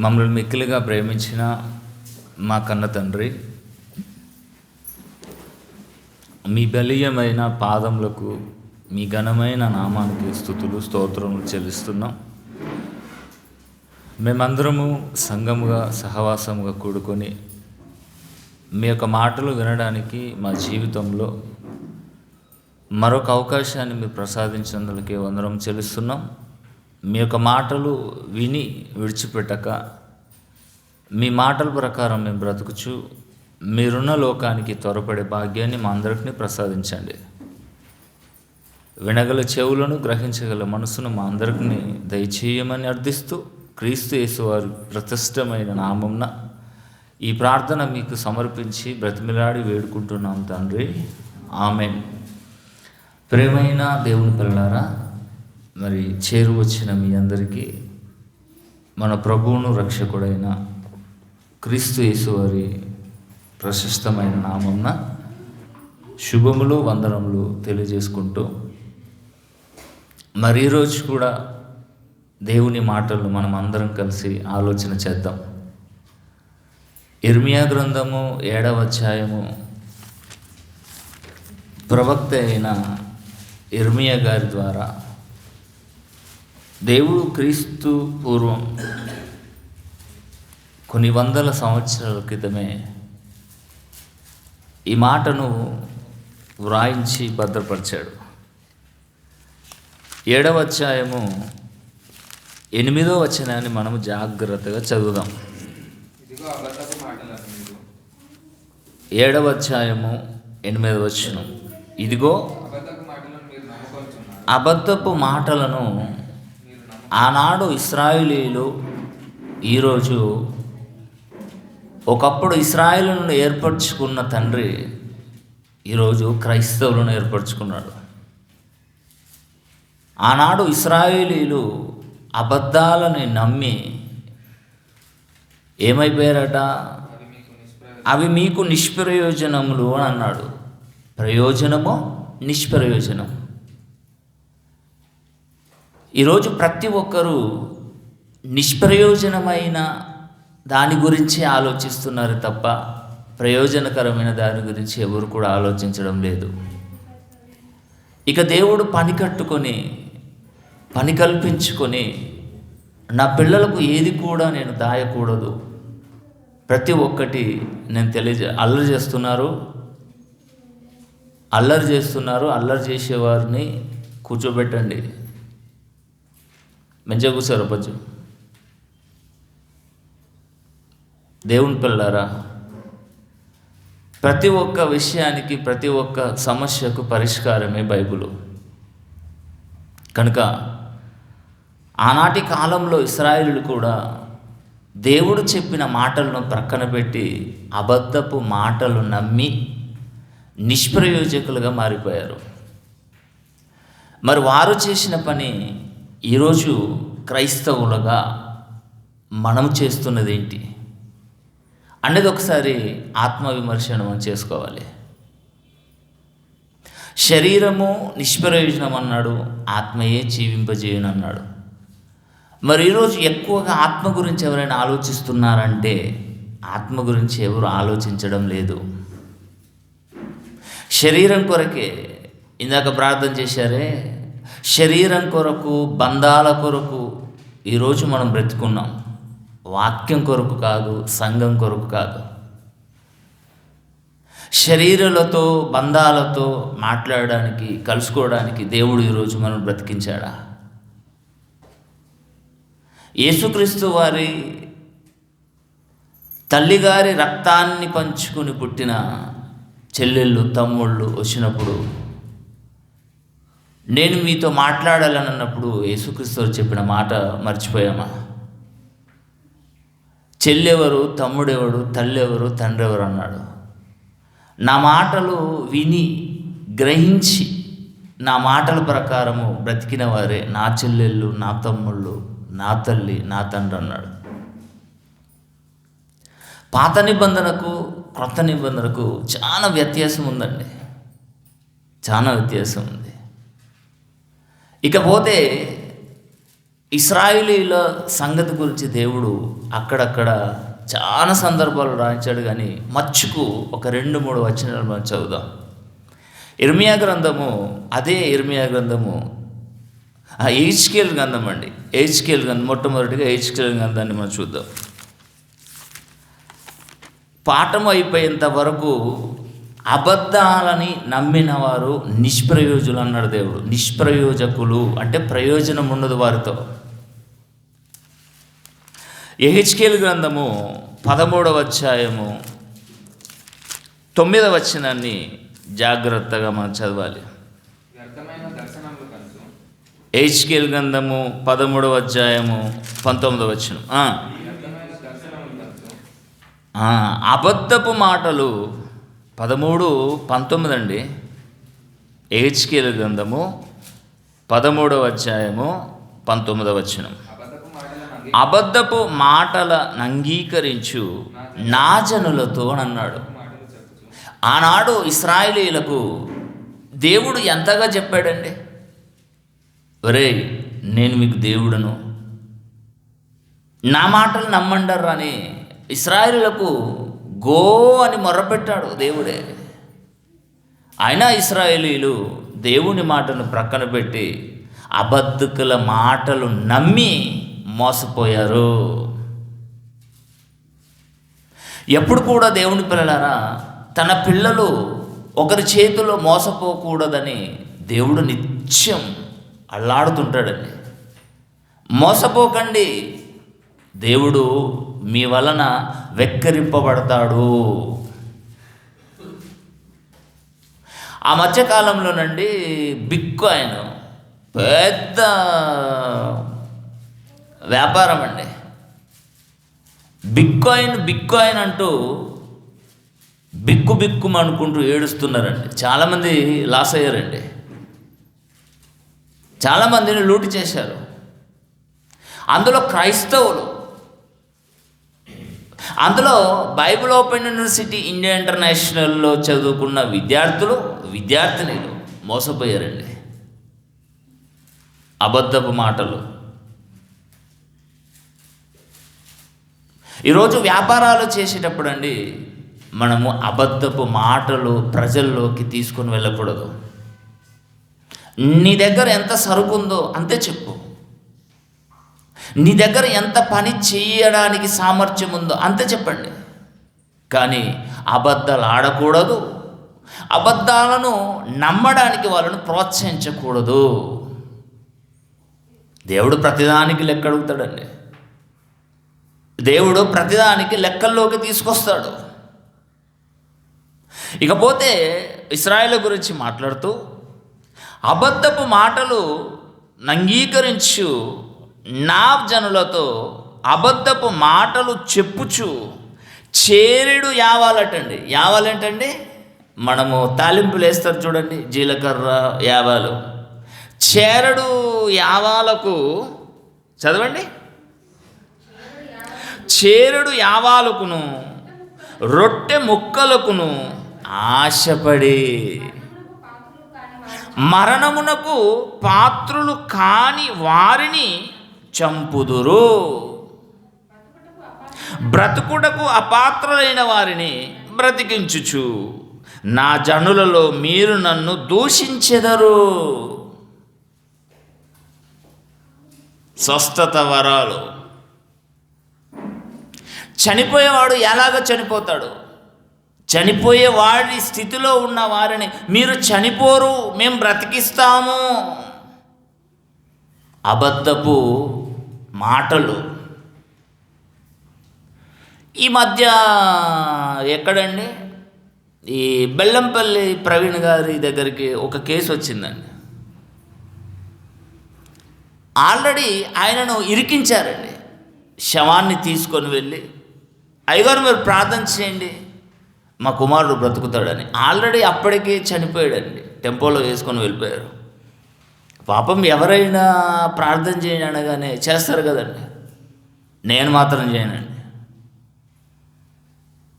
మమ్మల్ని మిక్కిలిగా ప్రేమించిన మా కన్న తండ్రి, మీ బలీయమైన పాదములకు, మీ ఘనమైన నామానికి స్తుతులు స్తోత్రములు చెల్లిస్తున్నాం. మేమందరము సంఘముగా సహవాసముగా కూడుకొని మీ యొక్క మాటలు వినడానికి మా జీవితంలో మరొక అవకాశాన్ని మీరు ప్రసాదించినందుకే వందనం చెల్లిస్తున్నాం. మీ యొక్క మాటలు విని విడిచిపెట్టక మీ మాటల ప్రకారం మేము బ్రతుకుచు మీరున్న లోకానికి త్వరపడే భాగ్యాన్ని మా అందరికీ ప్రసాదించండి. వినగల చెవులను, గ్రహించగల మనసును మా అందరికీ దయచేయమని అర్థిస్తూ క్రీస్తు యేసు వారి ప్రతిష్టమైన నామంన ఈ ప్రార్థన మీకు సమర్పించి బ్రతిమిలాడి వేడుకుంటున్నాం తండ్రి, ఆమేన్. ప్రేమైన దేవుని పిల్లలారా, మరి చేరువచ్చిన మీ అందరికీ మన ప్రభువును రక్షకుడైన క్రీస్తు యేసు వారి ప్రశస్తమైన నామంన శుభములు, వందనములు తెలియజేసుకుంటూ, మరి ఈరోజు కూడా దేవుని మాటలు మనం అందరం కలిసి ఆలోచన చేద్దాం. ఇర్మియా గ్రంథము 7వ అధ్యాయము ప్రవక్త అయిన ఇర్మియా గారి ద్వారా దేవుడు క్రీస్తు పూర్వం కొన్ని వందల సంవత్సరాల క్రితమే ఈ మాటను వ్రాయించి భద్రపరిచాడు. 7వ అధ్యాయము 8వ వచనాన్ని మనము జాగ్రత్తగా చదువుదాం. 7వ అధ్యాయము 8వ వచనం, ఇదిగో అబద్ధపు మాటలను ఆనాడు ఇశ్రాయేలీయులు, ఈరోజు ఒకప్పుడు ఇశ్రాయేలును ఏర్పరచుకున్న తండ్రి ఈరోజు క్రైస్తవులను ఏర్పరచుకున్నాడు. ఆనాడు ఇశ్రాయేలీయులు అబద్ధాలని నమ్మి ఏమైపోయారట? అవి మీకు నిష్ప్రయోజనములు అని అన్నాడు. ప్రయోజనము, నిష్ప్రయోజనం. ఈరోజు ప్రతి ఒక్కరూ నిష్ప్రయోజనమైన దాని గురించి ఆలోచిస్తున్నారు తప్ప ప్రయోజనకరమైన దాని గురించి ఎవరు కూడా ఆలోచించడం లేదు. ఇక దేవుడు పని కట్టుకొని, పని కల్పించుకొని, నా పిల్లలకు ఏది కూడా నేను దాయకూడదు, ప్రతి ఒక్కటి నేను అల్లరి చేస్తున్నారు. అల్లరి చేసేవారిని కూర్చోబెట్టండి. మంచిగా కూర్చోరు పచ్చు. దేవుని పిల్లారా, ప్రతి ఒక్క విషయానికి, ప్రతి ఒక్క సమస్యకు పరిష్కారమే బైబిలు. కనుక ఆనాటి కాలంలో ఇశ్రాయేలులు కూడా దేవుడు చెప్పిన మాటలను ప్రక్కన పెట్టి అబద్ధపు మాటలు నమ్మి నిష్ప్రయోజకులుగా మారిపోయారు. మరి వారు చేసిన పని ఈరోజు క్రైస్తవులుగా మనం చేస్తున్నది ఏంటి అనేది ఒకసారి ఆత్మవిమర్శన మనం చేసుకోవాలి. శరీరము నిష్ప్రయోజనం అన్నాడు, ఆత్మయే జీవింపజేయను అన్నాడు. మరి ఈరోజు ఎక్కువగా ఆత్మ గురించి ఎవరైనా ఆలోచిస్తున్నారంటే ఆత్మ గురించి ఎవరు ఆలోచించడం లేదు. శరీరం కొరకే, ఇందాక ప్రార్థన చేశారే, శరీరం కొరకు, బంధాల కొరకు ఈరోజు మనం బ్రతుకున్నాం. వాక్యం కొరకు కాదు, సంఘం కొరకు కాదు. శరీరాలతో, బంధాలతో మాట్లాడడానికి, కలుసుకోవడానికి దేవుడు ఈరోజు మనం బ్రతికించాడా? యేసుక్రీస్తు వారి తల్లిగారి రక్తాన్ని పంచుకుని పుట్టిన చెల్లెళ్ళు, తమ్ముళ్ళు వచ్చినప్పుడు, నేను మీతో మాట్లాడాలని అన్నప్పుడు యేసుక్రీస్తు వారు చెప్పిన మాట మర్చిపోయామా? చెల్లెవరు, తమ్ముడెవడు, తల్లెవరు, తండ్రి ఎవరు అన్నాడు. నా మాటలు విని గ్రహించి నా మాటల ప్రకారము బ్రతికిన వారే నా చెల్లెళ్ళు, నా తమ్ముళ్ళు, నా తల్లి, నా తండ్రి అన్నాడు. పాత నిబంధనకు క్రొత్త నిబంధనకు చాలా వ్యత్యాసం ఉందండి, చాలా వ్యత్యాసం ఉంది. ఇకపోతే ఇశ్రాయేలీయుల సంగతి గురించి దేవుడు అక్కడక్కడ చాలా సందర్భాలు రాయించాడు, కానీ మచ్చుకు ఒక 2-3 వచనాలు మనం చదువుదాం. ఇర్మియా గ్రంథము, అదే ఇర్మియా గ్రంథము, హెజ్కేలు గ్రంథం అండి. హెజ్కేలు గ్రంథం, మొట్టమొదటిగా హెజ్కేలు గ్రంథాన్ని మనం చూద్దాం. పాఠం అయిపోయేంత వరకు అబద్ధాలని నమ్మిన వారు నిష్ప్రయోజులు అన్నాడు దేవుడు. నిష్ప్రయోజకులు అంటే ప్రయోజనం ఉండదు వారితో. యెహెజ్కేలు గ్రంథము 13వ అధ్యాయము 9వ వచనాన్ని జాగ్రత్తగా మనం చదవాలి. యెహెజ్కేలు గ్రంథము 13వ అధ్యాయము 19వ వచనం. అబద్ధపు మాటలు 13:19 అండి. యెహెజ్కేలు గ్రంథము 13వ అధ్యాయము 19వ వచనం. అబద్ధపు మాటలను అంగీకరించు నా జనులతో అన్నాడు. ఆనాడు ఇశ్రాయేలీయులకు దేవుడు ఎంతగా చెప్పాడండి, ఒరేయ్ నేను మీకు దేవుడను, నా మాటలు నమ్మండర్రా అని ఇశ్రాయేలీయులకు గో అని మొర్రపెట్టాడు దేవుడే. అయినా ఇశ్రాయేలీయులు దేవుని మాటను ప్రక్కన పెట్టి అబద్ధకుల మాటలు నమ్మి మోసపోయారు. ఎప్పుడు కూడా దేవుని పిల్లలారా, తన పిల్లలు ఒకరి చేతిలో మోసపోకూడదని దేవుడు నిత్యం అల్లాడుతుంటాడండి. మోసపోకండి, దేవుడు మీ వలన వెక్కిరింపబడతాడు. ఆ మధ్యకాలంలోనండి బిట్కాయిన్ పెద్ద వ్యాపారం అండి. బిట్కాయిన్ అంటూ బిక్కుమనుకుంటూ ఏడుస్తున్నారండి. చాలామంది లాస్ అయ్యారండి, చాలామందిని లూటి చేశారు. అందులో క్రైస్తవులు, అందులో బైబిల్ ఓపెన్ యూనివర్సిటీ, ఇండియా ఇంటర్నేషనల్లో చదువుకున్న విద్యార్థినులు మోసపోయారండి. అబద్ధపు మాటలు. ఈరోజు వ్యాపారాలు చేసేటప్పుడు అండి మనము అబద్ధపు మాటలు ప్రజల్లోకి తీసుకొని వెళ్ళకూడదు. నీ దగ్గర ఎంత సరుకు ఉందో అంతే చెప్పు, నీ దగ్గర ఎంత పని చేయడానికి సామర్థ్యం ఉందో అంతే చెప్పండి. కానీ అబద్ధాలు ఆడకూడదు, అబద్ధాలను నమ్మడానికి వాళ్ళను ప్రోత్సహించకూడదు. దేవుడు ప్రతిదానికి లెక్క అడుగుతాడండి. దేవుడు ప్రతిదానికి లెక్కల్లోకి తీసుకొస్తాడు. ఇకపోతే ఇశ్రాయేలు గురించి మాట్లాడుతూ అబద్ధపు మాటలు అంగీకరించు నా జనులతో అబద్ధపు మాటలు చెప్పుచు చేరెడు యావాలటండి. యావాలంటండి, మనము తాలింపులు వేస్తారు చూడండి, జీలకర్ర యావాలు. చేరడు యావాలకు చదవండి. చేరడు యావాలకును రొట్టె ముక్కలకును ఆశపడి మరణమునకు పాత్రులు కాని వారిని చంపుదురు, బ్రతుకుటకు అపాత్రులైన వారిని బ్రతికించుచు నా జనులలో మీరు నన్ను దూషించెదరు. స్వస్థత వరాలు. చనిపోయేవాడు ఎలాగ చనిపోతాడు? చనిపోయే వాడి స్థితిలో ఉన్న వారిని మీరు చనిపోరు, మేము బ్రతికిస్తాము. అబద్ధపు మాటలు. ఈ మధ్య ఎక్కడండి, ఈ బెల్లంపల్లి ప్రవీణ్ గారి దగ్గరికి ఒక కేసు వచ్చిందండి. ఆల్రెడీ ఆయనను ఇరికించారండి. శవాన్ని తీసుకొని వెళ్ళి, అయ్యగారు మీరు ప్రార్థన చేయండి మా కుమారుడు బ్రతుకుతాడని. ఆల్రెడీ అప్పటికే చనిపోయాడండి, టెంపోలో వేసుకొని వెళ్ళిపోయారు. పాపం ఎవరైనా ప్రార్థన చేయండి అనగానే చేస్తారు కదండి, నేను మాత్రం చేయనండి.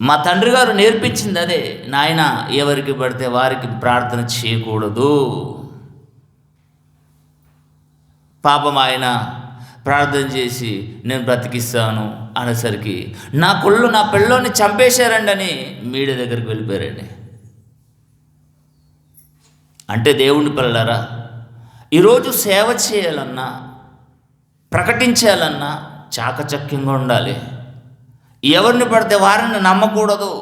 మా తండ్రి గారు నేర్పించింది అదే, నాయన ఎవరికి పడితే వారికి ప్రార్థన చేయకూడదు. పాపం ఆయన ప్రార్థన చేసి నేను బ్రతికిస్తాను అనేసరికి నా పిల్లోని చంపేశారండి అని మీడియా దగ్గరికి వెళ్ళిపోయారండి. అంటే దేవుని పిల్లలారా, ఈరోజు సేవ చేయాలన్నా ప్రకటించాలన్నా చాకచక్యంగా ఉండాలి. ఎవరిని పడితే వారిని నమ్మకూడదు.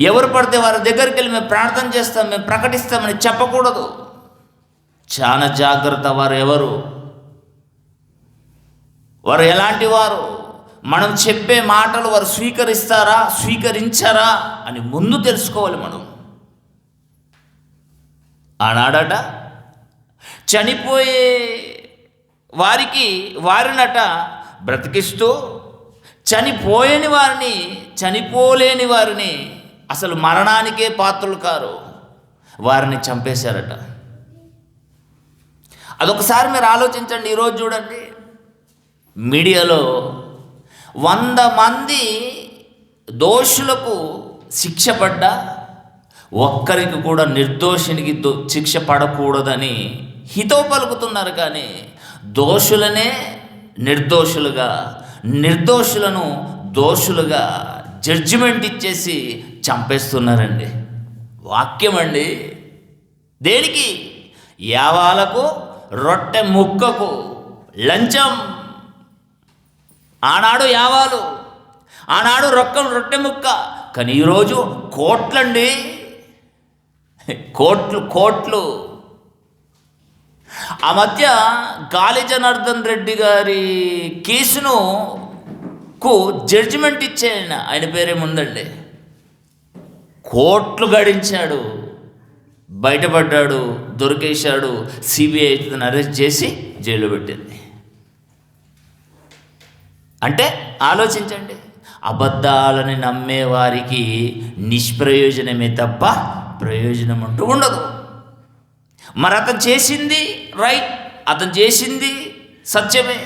ఎవరు పడితే వారి దగ్గరికి వెళ్ళి మేము ప్రార్థన చేస్తాం, మేము ప్రకటిస్తామని చెప్పకూడదు. చాలా జాగ్రత్త. వారు ఎలాంటి వారు, మనం చెప్పే మాటలు వారు స్వీకరించారా అని ముందు తెలుసుకోవాలి మనం. ఆనాడట చనిపోయే వారినట బ్రతికిస్తూ చనిపోలేని వారిని అసలు మరణానికే పాత్రలు కారు వారిని చంపేశారట. అదొకసారి మీరు ఆలోచించండి. ఈరోజు చూడండి, మీడియాలో 100 మంది దోషులకు శిక్ష పడ్డా ఒక్కరికి కూడా నిర్దోషినికి శిక్ష పడకూడదని హితవు పలుకుతున్నారు. కానీ దోషులనే నిర్దోషులను దోషులుగా జడ్జిమెంట్ ఇచ్చేసి చంపేస్తున్నారండి. వాక్యం అండి. దేనికి? యావాలకు, రొట్టె ముక్కకు లంచం. ఆనాడు యావాలు, ఆనాడు రొట్టె ముక్క. కానీ ఈరోజు కోట్లండి, కోట్లు. ఆ మధ్య గాలి జనార్దన్ రెడ్డి గారి కేసుకు జడ్జిమెంట్ ఇచ్చే ఆయన పేరేముందండి, కోట్లు గడించాడు, బయటపడ్డాడు, దొరికేశాడు. సిబిఐ ఇతను అరెస్ట్ చేసి జైల్లో పెట్టింది. అంటే ఆలోచించండి, అబద్ధాలని నమ్మే వారికి నిష్ప్రయోజనమే తప్ప ప్రయోజనం అంటూ ఉండదు. మరి అతను చేసింది రైట్, అతను చేసింది సత్యమే,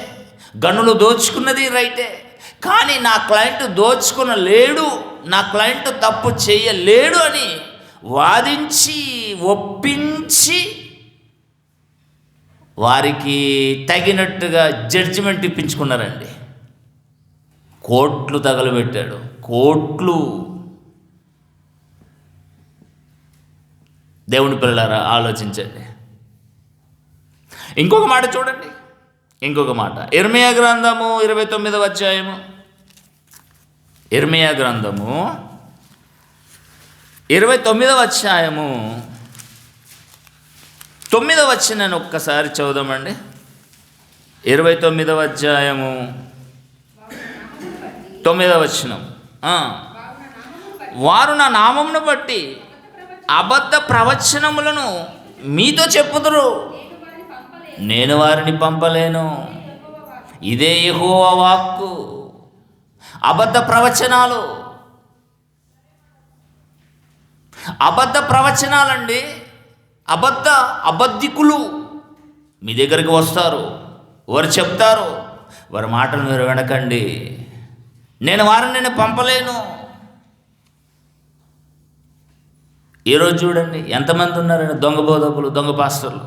గనులు దోచుకున్నది రైటే. కానీ నా క్లయింట్ దోచుకునలేడు, నా క్లయింట్ తప్పు చేయలేడు అని వాదించి ఒప్పించి వారికి తగినట్టుగా జడ్జిమెంట్ ఇప్పించుకున్నారండి. కోట్లు తగలబెట్టాడు, కోట్లు. దేవుని పిల్లలారా ఆలోచించండి. ఇంకొక మాట చూడండి, ఇంకొక మాట. ఇర్మియా గ్రంథము 29వ అధ్యాయము, ఇర్మియా గ్రంథము 29వ అధ్యాయము 9వ వచనాన్ని ఒక్కసారి చదువుదామండి. 29వ అధ్యాయము 9వ వచనం. వారు నా నామమును బట్టి అబద్ధ ప్రవచనములను మీతో చెప్పుదురు, నేను వారిని పంపలేను. ఇదే యెహోవా వాక్కు. అబద్ధ ప్రవచనాలండి. అబద్ధికులు మీ దగ్గరికి వస్తారు, వారు చెప్తారు, వారి మాటలు మీరు వినకండి, నేను వారిని పంపలేను. ఈరోజు చూడండి ఎంతమంది ఉన్నారండి దొంగ బోధకులు, దొంగ పాస్టర్లు.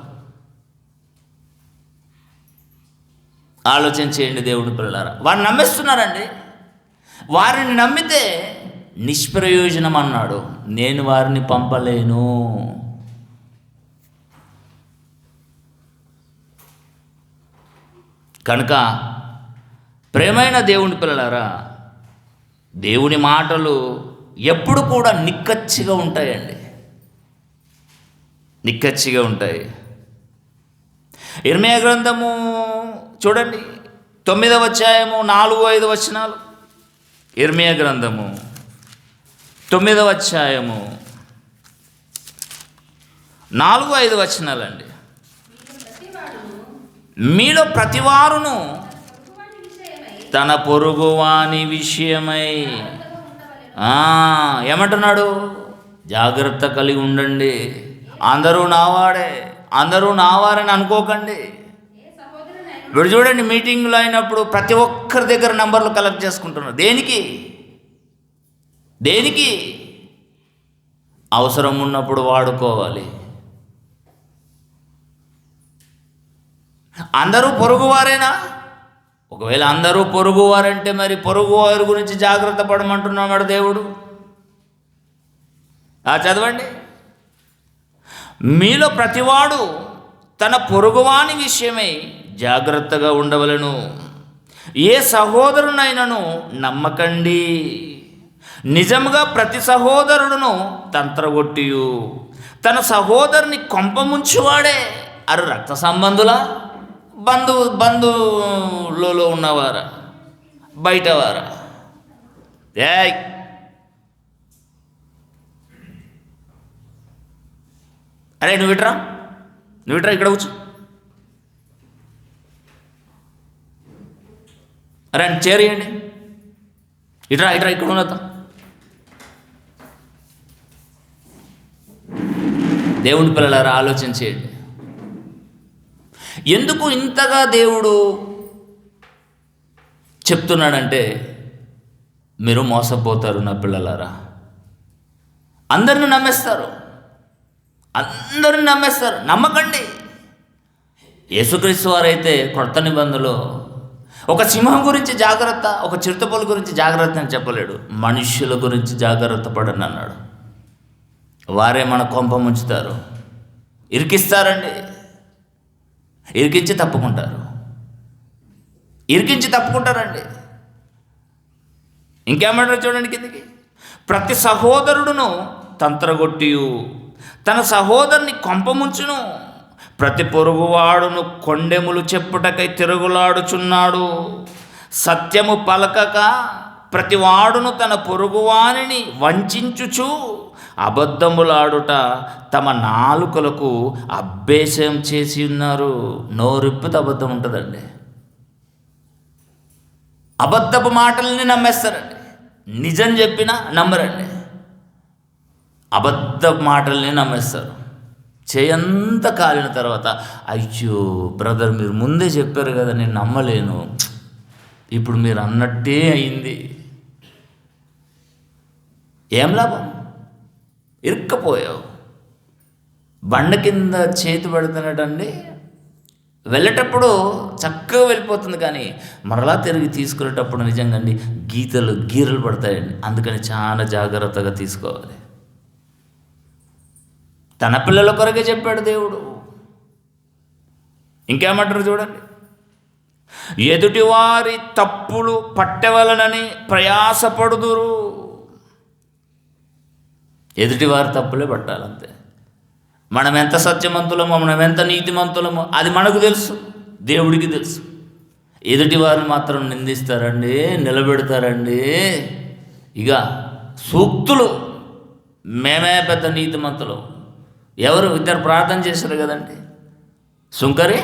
ఆలోచన చేయండి దేవుని పిల్లలారా. వారిని నమ్మిస్తున్నారండి. వారిని నమ్మితే నిష్ప్రయోజనం అన్నాడు, నేను వారిని పంపలేను. కనుక ప్రేమైన దేవుని పిల్లలారా, దేవుని మాటలు ఎప్పుడు కూడా నిక్కచ్చిగా ఉంటాయండి, నిక్కచ్చిగా ఉంటాయి. ఇర్మియా గ్రంథము చూడండి 9వ అధ్యాయము 4-5 వచనాలు. ఇర్మియా గ్రంథము 9వ అధ్యాయము 4-5 వచనాలండి. మీలో ప్రతివారును తన పొరుగువాని విషయమై ఏమంటున్నాడు? జాగ్రత్త కలిగి ఉండండి. అందరూ నావారని అనుకోకండి. ఇప్పుడు చూడండి, మీటింగ్లో అయినప్పుడు ప్రతి ఒక్కరి దగ్గర నంబర్లు కలెక్ట్ చేసుకుంటున్నారు. దేనికి? అవసరం ఉన్నప్పుడు వాడుకోవాలి. అందరూ పొరుగువారేనా? ఒకవేళ అందరూ పొరుగువారంటే మరి పొరుగువారి గురించి జాగ్రత్త పడమంటున్నాడు దేవుడు. చదవండి. మీలో ప్రతివాడు తన పొరుగువాని విషయమై జాగ్రత్తగా ఉండవలెను. ఏ సహోదరునైనను నమ్మకండి. నిజముగా ప్రతి సహోదరుడును తంత్రగొట్టియు తన సహోదరుని కొంపముంచువాడే. రక్త సంబంధులా, బంధువులలో ఉన్నవారా, బయటవారా? అరే నువ్వు ఇట్రా ఇక్కడ కూర్చో. అరే చేరియండి. ఇట్రా ఇక్కడ ఉన్నత. దేవుని పిల్లలారా ఆలోచన చేయండి. ఎందుకు ఇంతగా దేవుడు చెప్తున్నాడంటే, మీరు మోసపోతారు నా పిల్లలారా. అందరిని నమ్మేస్తారు. నమ్మకండి. యేసుక్రీస్తు వారైతే కొత్త నిబంధనలో ఒక సింహం గురించి జాగ్రత్త, ఒక చిరుతపుల గురించి జాగ్రత్త అని చెప్పలేడు. మనుష్యుల గురించి జాగ్రత్త పడని అన్నాడు. వారే మన కొంప ముంచుతారు, ఇరికిస్తారండి. ఇరికించి తప్పుకుంటారండి. ఇంకేమంటారు చూడండి కిందికి. ప్రతి సహోదరుడును తంత్రగొట్టియు తన సహోదరుని కొంపముంచును. ప్రతి పొరుగువాడును కొండెములు చెప్పుటకై తిరుగులాడుచున్నాడు. సత్యము పలకక ప్రతివాడును తన పొరుగువానిని వంచించుచు అబద్ధములాడుట తమ నాలుకలకు అభ్యాసం చేసి ఉన్నారు. నోరిప్పితే అబద్ధం ఉంటుందండి. అబద్ధపు మాటల్ని నమ్మేస్తారండి. నిజం చెప్పినా నమ్మరండి. అబద్ధ మాటల్ని నమ్మేస్తారు. చేయంత కాలిన తర్వాత, అయ్యో బ్రదర్ మీరు ముందే చెప్పారు కదా, నేను నమ్మలేను, ఇప్పుడు మీరు అన్నట్టే అయింది. ఏం లాభం? ఇరుక్కపోయావు. బండ కింద చేతి పడుతున్నట్టండి. వెళ్ళేటప్పుడు చక్కగా వెళ్ళిపోతుంది, కానీ మరలా తిరిగి తీసుకునేటప్పుడు నిజంగా అండి గీరలు పడతాయండి. అందుకని చాలా జాగ్రత్తగా తీసుకోవాలి. తన పిల్లల కొరకే చెప్పాడు దేవుడు. ఇంకేమంటారు చూడండి. ఎదుటివారి తప్పులు పట్టవలనని ప్రయాసపడుదురు. ఎదుటివారి తప్పులే పట్టాలంతే. మనం ఎంత సత్యవంతులమో, మనం ఎంత నీతిమంతులమో అది మనకు తెలుసు, దేవుడికి తెలుసు. ఎదుటివారిని మాత్రం నిందిస్తారండి, నిలబెడతారండి. ఇక సూక్తులు, మేమే పెద్ద నీతిమంతులు. ఎవరు? ఇద్దరు ప్రార్థన చేశారు కదండి, సుంకరి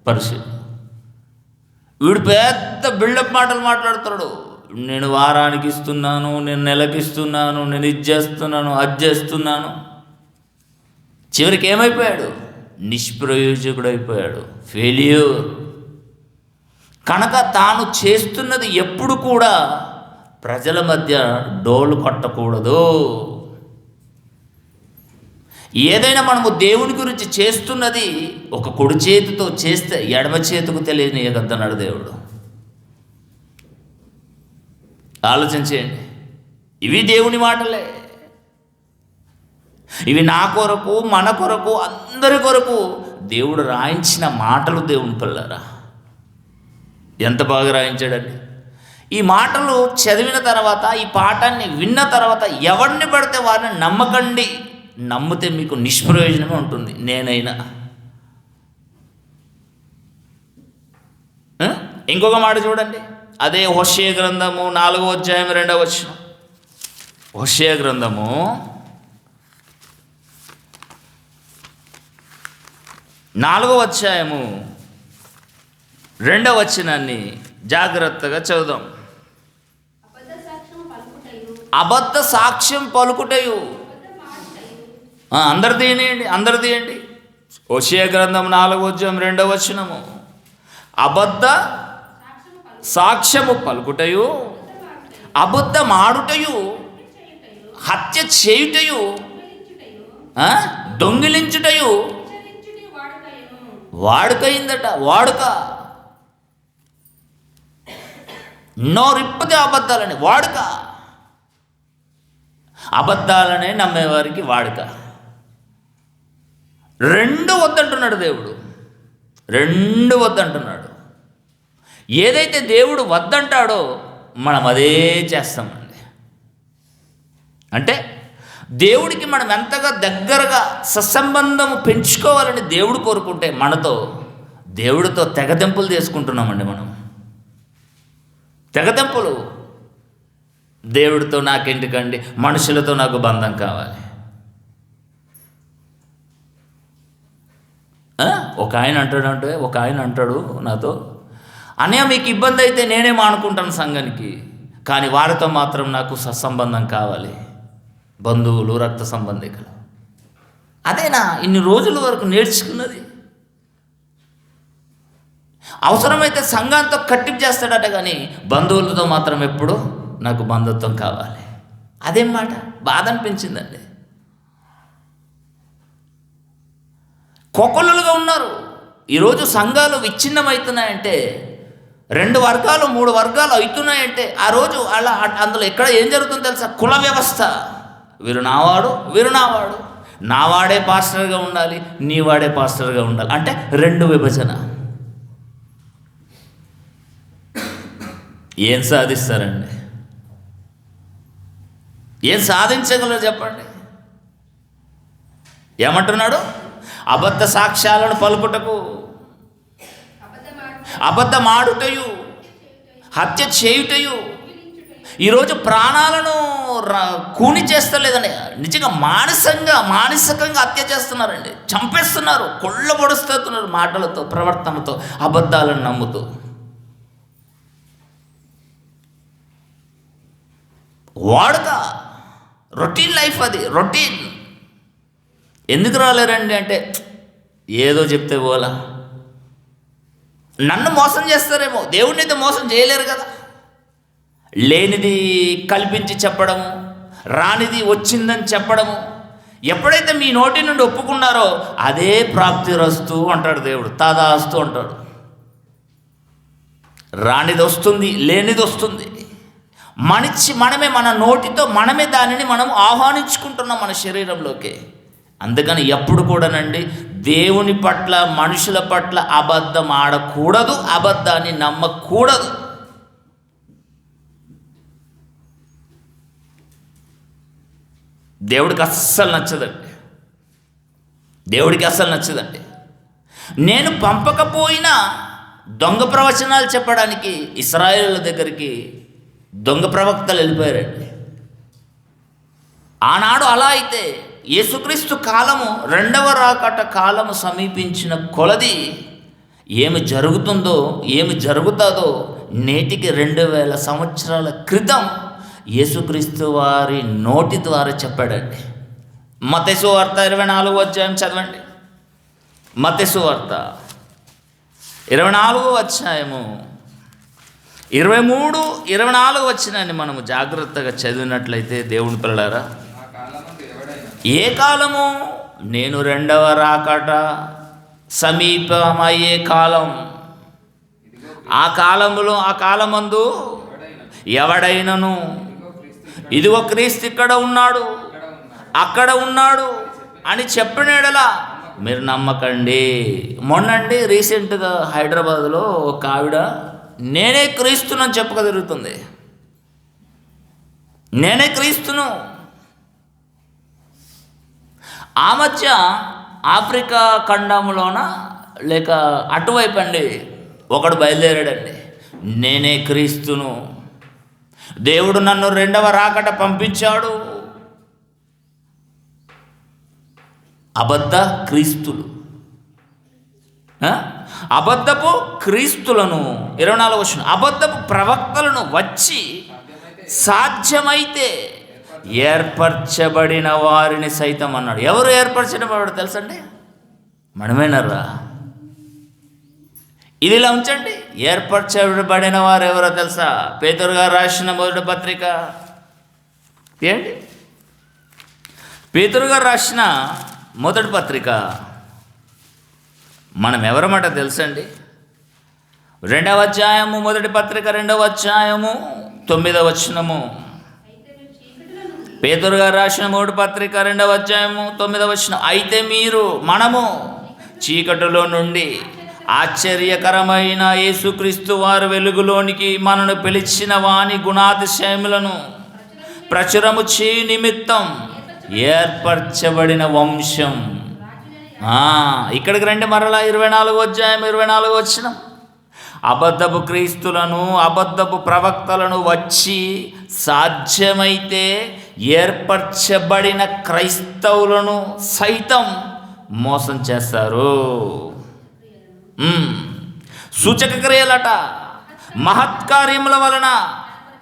పరిశీలి. వీడు పెద్ద బిల్డప్ మాటలు మాట్లాడుతాడు. నేను వారానికి ఇస్తున్నాను, నేను నెలకి ఇస్తున్నాను, నేను ఇది చేస్తున్నాను, అది చేస్తున్నాను. చివరికి ఏమైపోయాడు? నిష్ప్రయోజకుడు అయిపోయాడు, ఫెయిల్యూర్. కనుక తాను చేస్తున్నది ఎప్పుడు కూడా ప్రజల మధ్య డోలు కొట్టకూడదు. ఏదైనా మనము దేవుని గురించి చేస్తున్నది ఒక కుడి చేతితో చేస్తే ఎడమ చేతికి తెలియనియగద్దన్నాడు దేవుడు. ఆలోచించేయండి. ఇవి దేవుని మాటలే. ఇవి నా కొరకు, మన కొరకు, అందరి కొరకు దేవుడు రాయించిన మాటలు. దేవుని పిల్లరా, ఎంత బాగా రాయించాడండి. ఈ మాటలు చదివిన తర్వాత, ఈ పాఠాన్ని విన్న తర్వాత ఎవరిని పడితే వారిని నమ్మకండి. నమ్మితే మీకు నిష్ప్రయోజనమే ఉంటుంది. నేనైనా ఇంకొక మాట చూడండి. అదే హోషేయ గ్రంథము 4వ అధ్యాయం 2వ వచనం. హోషేయ గ్రంథము 4వ అధ్యాయము 2వ వచనాన్ని జాగ్రత్తగా చదువుదాం. అబద్ధ సాక్ష్యం పలుకుటయు. అందరు తీయండి. హోషేయ గ్రంథం 4వ అధ్యాయం 2వ వచనము. అబద్ధ సాక్ష్యము పలుకుటయు, అబద్ధమాడుటయు, హత్య చేయుటయు, దొంగిలించుటయు, వాడుకయిందట. వాడుక నోరిప్పితే అబద్ధాలని వాడుక, అబద్ధాలనే నమ్మేవారికి వాడుక. రెండు వద్దంటున్నాడు దేవుడు, రెండు వద్దంటున్నాడు. ఏదైతే దేవుడు వద్దంటాడో మనం అదే చేస్తామండి. అంటే దేవుడికి మనం ఎంతగా దగ్గరగా సత్సంబంధం పెంచుకోవాలని దేవుడు కోరుకుంటే దేవుడితో తెగదెంపులు చేసుకుంటున్నామండి. మనం తెగదెంపులు. దేవుడితో నాకెందుకండి, మనుషులతో నాకు బంధం కావాలి. ఒక ఆయన అంటాడు నాతో, అన్నయ్య మీకు ఇబ్బంది అయితే నేనే మానుకుంటాను సంఘానికి, కానీ వారితో మాత్రం నాకు సత్సంబంధం కావాలి, బంధువులు, రక్త సంబంధికులు. అదేనా ఇన్ని రోజుల వరకు నేర్చుకున్నది? అవసరమైతే సంఘంతో కట్టింపు చేస్తాడట, కానీ బంధువులతో మాత్రం ఎప్పుడు నాకు బంధుత్వం కావాలి. అదేం మాట, బాధ అనిపించిందండి. కొకొల్లులుగా ఉన్నారు. ఈరోజు సంఘాలు విచ్ఛిన్నమవుతున్నాయంటే, 2 వర్గాలు 3 వర్గాలు అవుతున్నాయంటే, ఆ రోజు అలా అందులో ఎక్కడ ఏం జరుగుతుందో తెలుసా? కుల వ్యవస్థ. వీరు నావాడు, వీరు నావాడు, నావాడే పాస్టర్గా ఉండాలి, నీవాడే పాస్టర్గా ఉండాలి, అంటే 2 విభజన. ఏం సాధిస్తారండి? ఏం సాధించగలరు చెప్పండి? ఏమంటున్నాడు? అబద్ధ సాక్ష్యాలను పలుకుటకు, అబద్ధమాడుటయు, హత్య చేయుటయు. ఈరోజు ప్రాణాలను కూని చేస్తలేదండి, నిజంగా మానసికంగా హత్య చేస్తున్నారండి, చంపేస్తున్నారు, కొల్లబొడుస్తున్నారు మాటలతో, ప్రవర్తనతో, అబద్ధాలను నమ్ముతూ. వాడుక, రొటీన్ లైఫ్. అది రొటీన్. ఎందుకు రాలేరండి అంటే, ఏదో చెప్తే పోలా, నన్ను మోసం చేస్తారేమో, దేవుడినైతే మోసం చేయలేరు కదా. లేనిది కల్పించి చెప్పడము, రానిది వచ్చిందని చెప్పడము. ఎప్పుడైతే మీ నోటి నుండి ఒప్పుకున్నారో అదే ప్రాప్తిరస్తు అంటాడు దేవుడు, తదాస్తు అంటాడు. రానిది వస్తుంది, లేనిది వస్తుంది. మనమే మన నోటితో దానిని మనం ఆహ్వానించుకుంటున్నాం మన శరీరంలోకి. అందుకని ఎప్పుడు కూడానండి దేవుని పట్ల, మనుషుల పట్ల అబద్ధం ఆడకూడదు, అబద్ధాన్ని నమ్మకూడదు. దేవుడికి అస్సలు నచ్చదండి. నేను పంపకపోయినా దొంగ ప్రవచనాలు చెప్పడానికి ఇశ్రాయేలుల దగ్గరికి దొంగ ప్రవక్తలు వెళ్ళిపోయారండి. ఆనాడు అలా అయితే యేసుక్రీస్తు కాలము, 2వ రాకట కాలము సమీపించిన కొలది ఏమి జరుగుతుందో, ఏమి జరుగుతుందో నేటికి 2000 సంవత్సరాల క్రితం యేసుక్రీస్తు వారి నోటి ద్వారా చెప్పాడండి. మత్తయి సువార్త 24వ అధ్యాయం చదవండి. మత్తయి సువార్త 24వ అధ్యాయము 23, 24 వచనాన్ని మనము జాగ్రత్తగా చదివినట్లయితే, దేవుని పిల్లలారా, ఏ కాలము? నేను 2వ రాకట సమీపమయ్యే కాలం. ఆ కాలమందు ఎవడైనను ఇదిగో క్రీస్తు ఇక్కడ ఉన్నాడు, అక్కడ ఉన్నాడు అని చెప్పినడలా మీరు నమ్మకండి. మొన్నండి రీసెంట్గా హైదరాబాద్లో ఒక ఆవిడ నేనే క్రీస్తునని చెప్పక తిరుగుతుంది. నేనే క్రీస్తును. ఆ మధ్య ఆఫ్రికా ఖండంలోన లేక అటువైపు అండి ఒకడు బయలుదేరాడండి, నేనే క్రీస్తును, దేవుడు నన్ను 2వ రాకట పంపించాడు. అబద్ధ క్రీస్తులు, అబద్ధపు క్రీస్తులను, 24వ వచనం, అబద్ధపు ప్రవక్తలను వచ్చి సాధ్యమైతే ఏర్పరచబడిన వారిని సైతం అన్నాడు. ఎవరు ఏర్పరచబడ్డాడు తెలుసండి? మనమేనర్రా. ఇది ఇలా ఉంచండి. ఏర్పరచబడిన వారు ఎవరో తెలుసా? పేతురు గారు రాసిన మొదటి పత్రిక ఏంటి? పేతురు గారు రాసిన మొదటి పత్రిక మనం ఎవరమాట తెలుసండి? 2వ అధ్యాయము మొదటి పత్రిక 2వ అధ్యాయము 9వ వచనము. పేతురు గారు రాసిన 3 పత్రిక 2వ అధ్యాయము 9వ వచనం. అయితే మనము చీకటిలో నుండి ఆశ్చర్యకరమైన యేసుక్రీస్తు వారు వెలుగులోనికి మనను పిలిచిన వాని గుణాతిశయములను ప్రచురము చేయి నిమిత్తం ఏర్పరచబడిన వంశం. ఇక్కడికి రండి మరలా 24వ అధ్యాయం 24వ వచనం. అబద్ధపు క్రీస్తులను అబద్ధపు ప్రవక్తలను వచ్చి సాధ్యమైతే ఏర్పరచబడిన క్రైస్తవులను సైతం మోసం చేస్తారు. సూచక క్రియలట మహత్కార్యముల వలన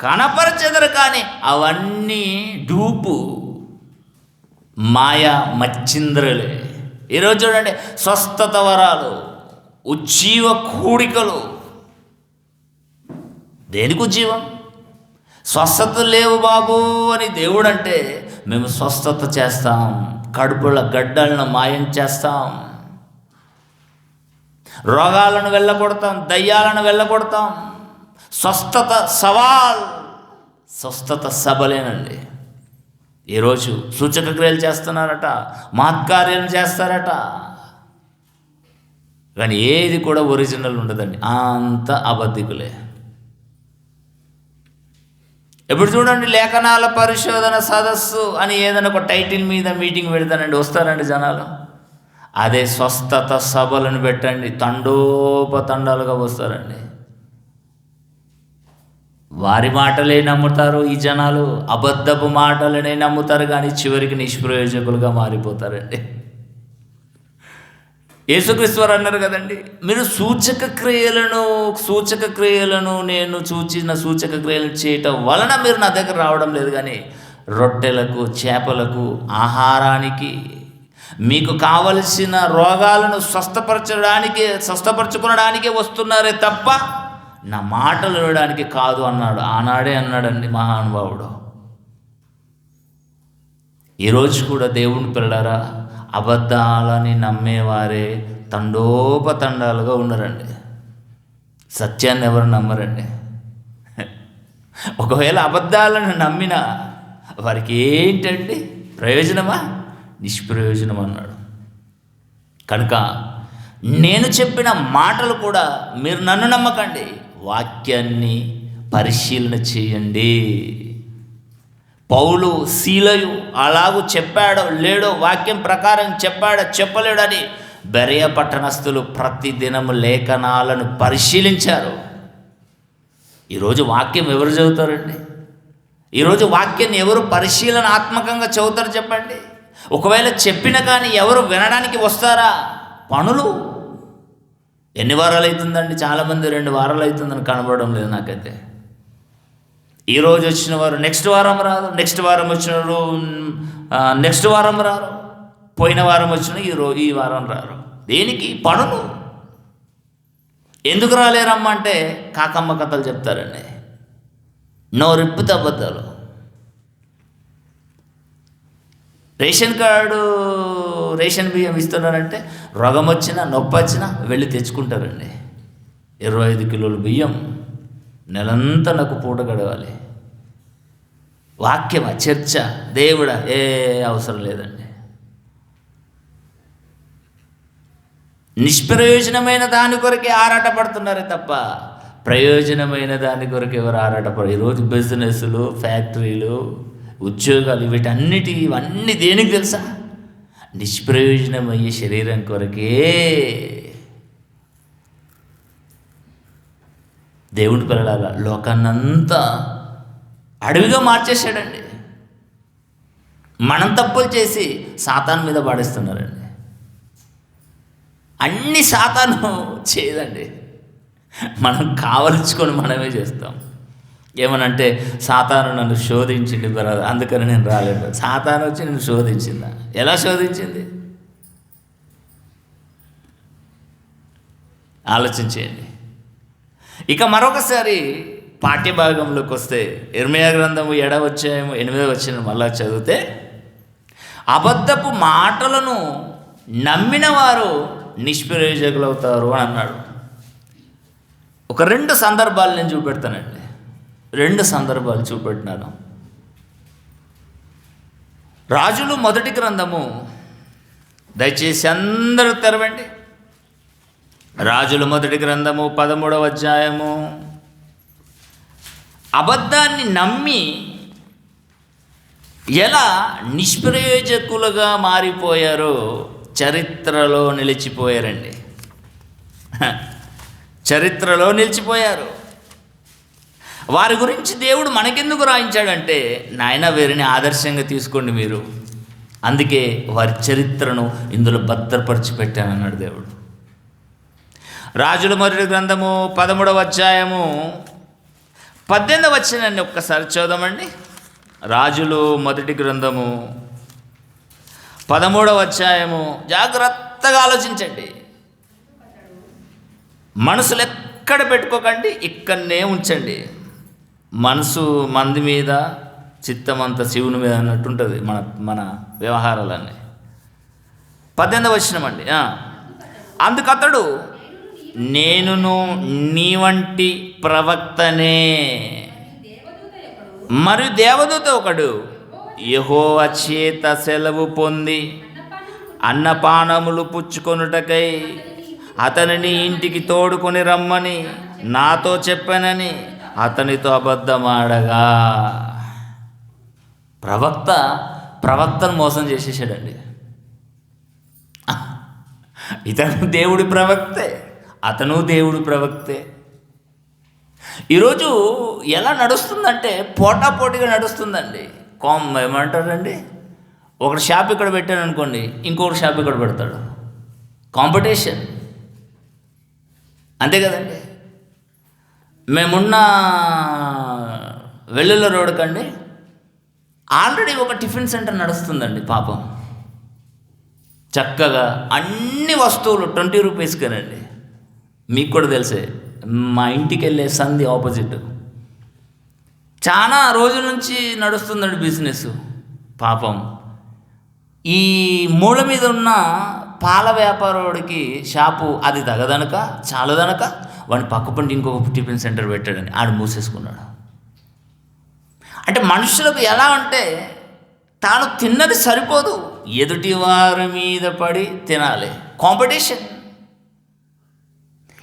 కనపరచెదరు, కానీ అవన్నీ డూపు, మాయా మచ్చింద్రలే. ఈరోజు చూడండి, స్వస్థత వరాలు, ఉజ్జీవ కూడికలు. దేనికి ఉజ్జీవం? స్వస్థత లేవు బాబు అని దేవుడు అంటే మేము స్వస్థత చేస్తాం, కడుపుల గడ్డలను మాయం చేస్తాం, రోగాలను వెళ్ళగొడతాం, దయ్యాలను వెళ్ళగొడతాం. స్వస్థత సవాల్, స్వస్థత సభలేనండి. ఈరోజు సూచక క్రియలు చేస్తున్నారట, మహత్కార్యాలు చేస్తారట, కానీ ఏది కూడా ఒరిజినల్ ఉండదండి, అంత అబద్ధికులే. ఎప్పుడు చూడండి, లేఖనాల పరిశోధన సదస్సు అని ఏదైనా ఒక టైటిల్ మీద మీటింగ్ పెడతానండి, వస్తారండి జనాలు. అదే స్వస్థత సభలను పెట్టండి, తండోపతండాలుగా వస్తారండి. వారి మాటలే నమ్ముతారు ఈ జనాలు, అబద్ధపు మాటలనే నమ్ముతారు, కానీ చివరికి నిష్ప్రయోజకులుగా మారిపోతారండి. యేసుక్రీస్తు వారు అన్నారు కదండి, మీరు సూచక క్రియలను నేను చూచిన సూచక క్రియలు చేయటం వలన మీరు నా దగ్గర రావడం లేదు, కానీ రొట్టెలకు చేపలకు ఆహారానికి మీకు కావలసిన రోగాలను స్వస్థపరచుకోవడానికే వస్తున్నారే తప్ప నా మాటలు వినడానికి కాదు అన్నాడు. ఆనాడే అన్నాడండి మహానుభావుడు. ఈరోజు కూడా దేవుని పిల్లలారా, అబద్ధాలని నమ్మేవారే తండోపతండాలుగా ఉన్నారండి. సత్యాన్ని ఎవరు నమ్మరండి. ఒకవేళ అబద్ధాలను నమ్మినా వారికి ఏంటండి ప్రయోజనమా? నిష్ప్రయోజనం అన్నాడు. కనుక నేను చెప్పిన మాటలు కూడా మీరు నన్ను నమ్మకండి, వాక్యాన్ని పరిశీలన చేయండి. పౌలు శీలయు అలాగూ చెప్పాడో లేడో, వాక్యం ప్రకారం చెప్పాడో చెప్పలేడని బెరయ పట్టణస్థులు ప్రతిదినము లేఖనాలను పరిశీలించారు. ఈరోజు వాక్యం ఎవరు చదువుతారండి? ఈరోజు వాక్యాన్ని ఎవరు పరిశీలనాత్మకంగా చదువుతారు చెప్పండి? ఒకవేళ చెప్పిన కానీ ఎవరు వినడానికి వస్తారా? పనులు ఎన్ని వారాలు అవుతుందండి? చాలామంది 2 వారాలు అవుతుందని కనబడడం లేదు నాకైతే. ఈరోజు వచ్చిన వారు నెక్స్ట్ వారం రాదు, నెక్స్ట్ వారం వచ్చిన నెక్స్ట్ వారం రారు, పోయిన వారం వచ్చిన ఈ వారం రారు. దేనికి? పనులు. ఎందుకు రాలేరమ్మంటే కాకమ్మ కథలు చెప్తారండి, నోరిప్పితే అబద్ధాలు. రేషన్ బియ్యం ఇస్తున్నారంటే రోగం వచ్చినా నొప్పి వచ్చినా వెళ్ళి తెచ్చుకుంటారండి. 25 కిలోల బియ్యం నెలంతా నాకు పూట గడవాలి. వాక్యమా, చర్చ, దేవుడా, ఏ అవసరం లేదండి. నిష్ప్రయోజనమైన దాని కొరకే ఆరాటపడుతున్నారే తప్ప ప్రయోజనమైన దాని కొరకు ఎవరు ఆరాటపడరు. ఈరోజు బిజినెస్లు, ఫ్యాక్టరీలు, ఉద్యోగాలు, ఇవన్నీ దేనికి తెలుసా? నిష్ప్రయోజనమయ్యే శరీరం కొరకే. దేవుని పిల్లల లోకాన్నంతా అడవిగా మార్చేశాడండి. మనం తప్పులు చేసి సాతాను మీద పాడేస్తున్నారండి. అన్ని సాతాను చేయదండి, మనం కావలచుకొని మనమే చేస్తాం. ఏమనంటే సాతాను నన్ను శోధించింది బ్రదర్, అందుకని నేను రాలేదు. సాతాను వచ్చి నేను శోధించిందా? ఎలా శోధించింది? ఆలోచించేయండి. ఇక మరొకసారి పాఠ్యభాగంలోకి వస్తే ఇర్మీయా గ్రంథము 7వ అధ్యాయము 8వ వచనం మళ్ళా చదివితే, అబద్ధపు మాటలను నమ్మిన వారు నిష్ప్రయోజకులు అవుతారు అని అన్నాడు. ఒక 2 సందర్భాలు నేను చూపెడతానండి. 2 సందర్భాలు చూపెట్టినాను. రాజులు మొదటి గ్రంథము, దయచేసి అందరూ తెరవండి. రాజుల మొదటి గ్రంథము 13వ అధ్యాయము. అబద్ధాన్ని నమ్మి ఎలా నిష్ప్రయోజకులుగా మారిపోయారో చరిత్రలో నిలిచిపోయారండి. చరిత్రలో నిలిచిపోయారు. వారి గురించి దేవుడు మనకెందుకు రాయించాడంటే, నాయన వీరిని ఆదర్శంగా తీసుకోండి మీరు, అందుకే వారి చరిత్రను ఇందులో భద్రపరిచి పెట్టానన్నాడు దేవుడు. రాజుల మొదటి గ్రంథము 13వ అధ్యాయము 18వ వచనాన్ని ఒక్కసారి చూద్దామండి. రాజులు మొదటి గ్రంథము 13వ అధ్యాయము. జాగ్రత్తగా ఆలోచించండి. మనసులు ఎక్కడ పెట్టుకోకండి, ఇక్కడనే ఉంచండి. మనసు మంది మీద, చిత్తం అంతా శివుని మీద అన్నట్టుంటుంది మన వ్యవహారాలన్నీ. 18వ వచనం అండి. అందుకతడు, నేనును నీ వంటి ప్రవక్తనే, మరియు దేవదూత ఒకడు యెహోవా చేత సెలవు పొంది అన్నపానములు పుచ్చుకొనుటకై అతనిని ఇంటికి తోడుకొని రమ్మని నాతో చెప్పానని అతనితో అబద్ధమాడగా. ప్రవక్తను మోసం చేసేసాడండి. ఇతను దేవుడి ప్రవక్తే, అతను దేవుడి ప్రవక్తే. ఈరోజు ఎలా నడుస్తుందంటే పోటాపోటీగా నడుస్తుందండి. ఏమంటారండి, ఒకటి షాప్ ఇక్కడ పెట్టాను అనుకోండి, ఇంకొకటి షాప్ ఇక్కడ పెడతాడు. కాంపిటీషన్, అంతే కదండి. మేమున్న వెల్లుల రోడ్ కండి ఆల్రెడీ ఒక టిఫిన్ సెంటర్ నడుస్తుందండి. పాపం చక్కగా అన్ని వస్తువులు 20 రూపీస్కేనండి. మీకు కూడా తెలిసే, మా ఇంటికి వెళ్ళే సంధి ఆపోజిట్ చాలా రోజుల నుంచి నడుస్తుందండి బిజినెస్. పాపం ఈ మూల మీద ఉన్న పాల వ్యాపారుడికి షాపు అది తగదనక చాలదనక వాడిని పక్కపండి ఇంకొక టిఫిన్ సెంటర్ పెట్టాడని ఆడు మూసేసుకున్నాడు. అంటే మనుషులకు ఎలా అంటే తాను తిన్నది సరిపోదు, ఎదుటి వారి మీద పడి తినాలి. కాంపిటీషన్.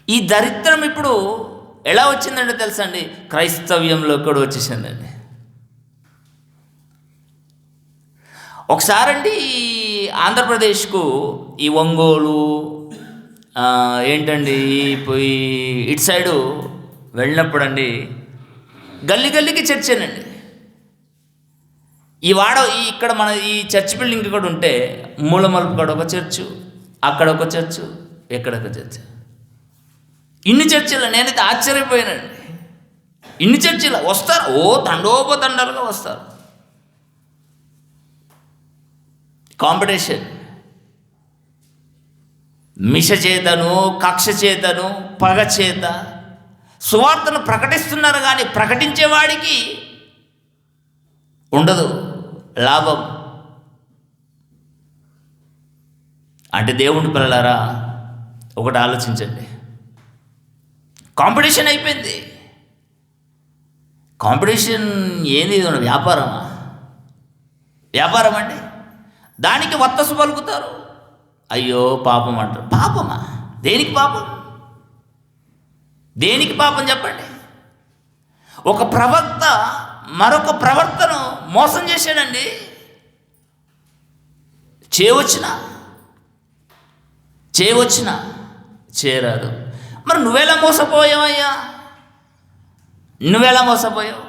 ఈ దరిద్రం ఇప్పుడు ఎలా వచ్చిందంటే తెలుసండి, క్రైస్తవ్యంలో కూడా వచ్చేసిందండి. ఒకసారండి ఆంధ్రప్రదేశ్కు ఈ ఒంగోలు ఏంటండి పోయి ఇటు సైడు వెళ్ళినప్పుడు అండి గల్లీ గల్లీకి చర్చేనండి. ఇక్కడ మన ఈ చర్చ్ బిల్డింగ్ కూడా ఉంటే మూలమలుపు కాడ ఒక చర్చు, అక్కడ ఒక చర్చు, ఎక్కడొక చర్చ్. ఇన్ని చర్చిలు నేనైతే ఆశ్చర్యపోయానండి. ఇన్ని చర్చిలు వస్తారు, తండోపతండాలుగా వస్తారు. కాంపిటీషన్, మిష చేతను, కక్ష చేతను, పగ చేత సువార్తను ప్రకటిస్తున్నారు, కానీ ప్రకటించేవాడికి ఉండదు లాభం. అంటే దేవుని పిల్లలారా ఒకటి ఆలోచించండి. కాంపిటీషన్ అయిపోయింది. కాంపిటీషన్ ఏంది? వ్యాపారమా? వ్యాపారం అండి. దానికి వత్తసు పలుకుతారు. అయ్యో పాపం అంటారు. పాపమా? దేనికి పాపం? దేనికి పాపం చెప్పండి. ఒక ప్రవక్త మరొక ప్రవక్తను మోసం చేశాడండి. చేయవచ్చునా? చేయరాదు. మరి నువ్వెలా మోసపోయావయ్యా? నువ్వెలా మోసపోయావు?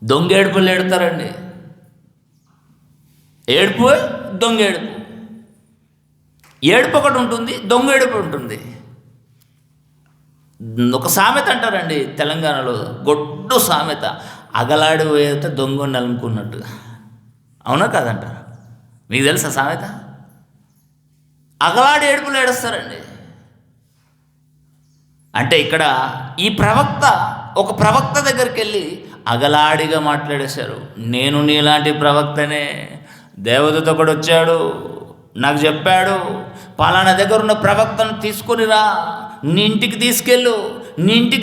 దొంగ ఏడుపులు ఏడుతారండి. ఏడుపు దొంగ ఏడుపు. ఏడుపు ఒకటి ఉంటుంది, దొంగ ఏడుపు ఉంటుంది. ఒక సామెత అంటారండి తెలంగాణలో, గొడ్డు సామెత, అగలాడి పోయితే దొంగని అనుకున్నట్టు. అవునా కాదంటారు? మీకు తెలుసా సామెత? అగలాడి ఏడుపులు ఏడుస్తారండి. అంటే ఇక్కడ ఈ ప్రవక్త ఒక ప్రవక్త దగ్గరికి వెళ్ళి అగలాడిగా మాట్లాడేశారు. నేను నీలాంటి ప్రవక్తనే, దేవదూత ఒకడు వచ్చాడు, నాకు చెప్పాడు, పలానా దగ్గర ఉన్న ప్రవక్తను తీసుకునిరా, నీ ఇంటికి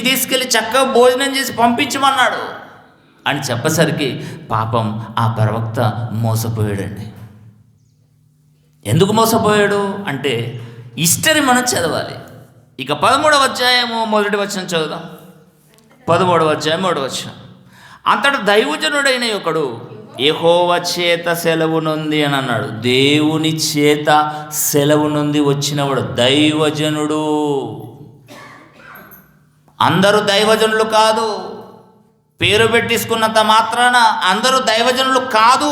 తీసుకెళ్ళి చక్కగా భోజనం చేసి పంపించమన్నాడు అని చెప్పసరికి పాపం ఆ ప్రవక్త మోసపోయాడండి. ఎందుకు మోసపోయాడు అంటే హిస్టరీ మనం చదవాలి. ఇక 13వ అధ్యాయము 1వ వచనం చదువుదాం. 13వ అధ్యాయం 1వ వచనం. అంతట దైవజనుడైన ఒకడు యెహోవా చేత సెలవు నొంది అని అన్నాడు. దేవుని చేత సెలవు నొంది వచ్చినవాడు దైవజనుడు. అందరూ దైవజనులు కాదు, పేరు పెట్టించుకున్నంత మాత్రాన అందరూ దైవజనులు కాదు.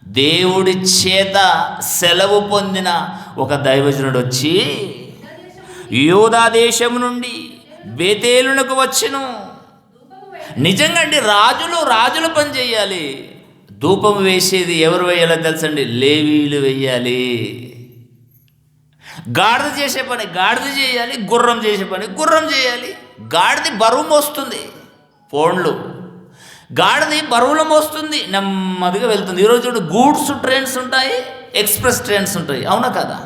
దేవుడి చేత సెలవు పొందిన ఒక దైవజనుడు వచ్చి యూదా దేశం నుండి బేతేలునకు వచ్చెను. నిజంగా అండి, రాజులు పని చేయాలి. ధూపం వేసేది ఎవరు వేయాలో తెలుసండి? లేవీలు వేయాలి. గాడిద చేసే పని గాడిద చేయాలి, గుర్రం చేసే పని గుర్రం చేయాలి. గాడిద బరువు మోస్తుంది, పోండ్లు. గాడిద బరువులు మోస్తుంది, నెమ్మదిగా వెళ్తుంది. ఈరోజు చూడు, గూడ్స్ ట్రైన్స్ ఉంటాయి, ఎక్స్ప్రెస్ ట్రైన్స్ ఉంటాయి, అవునా కదా?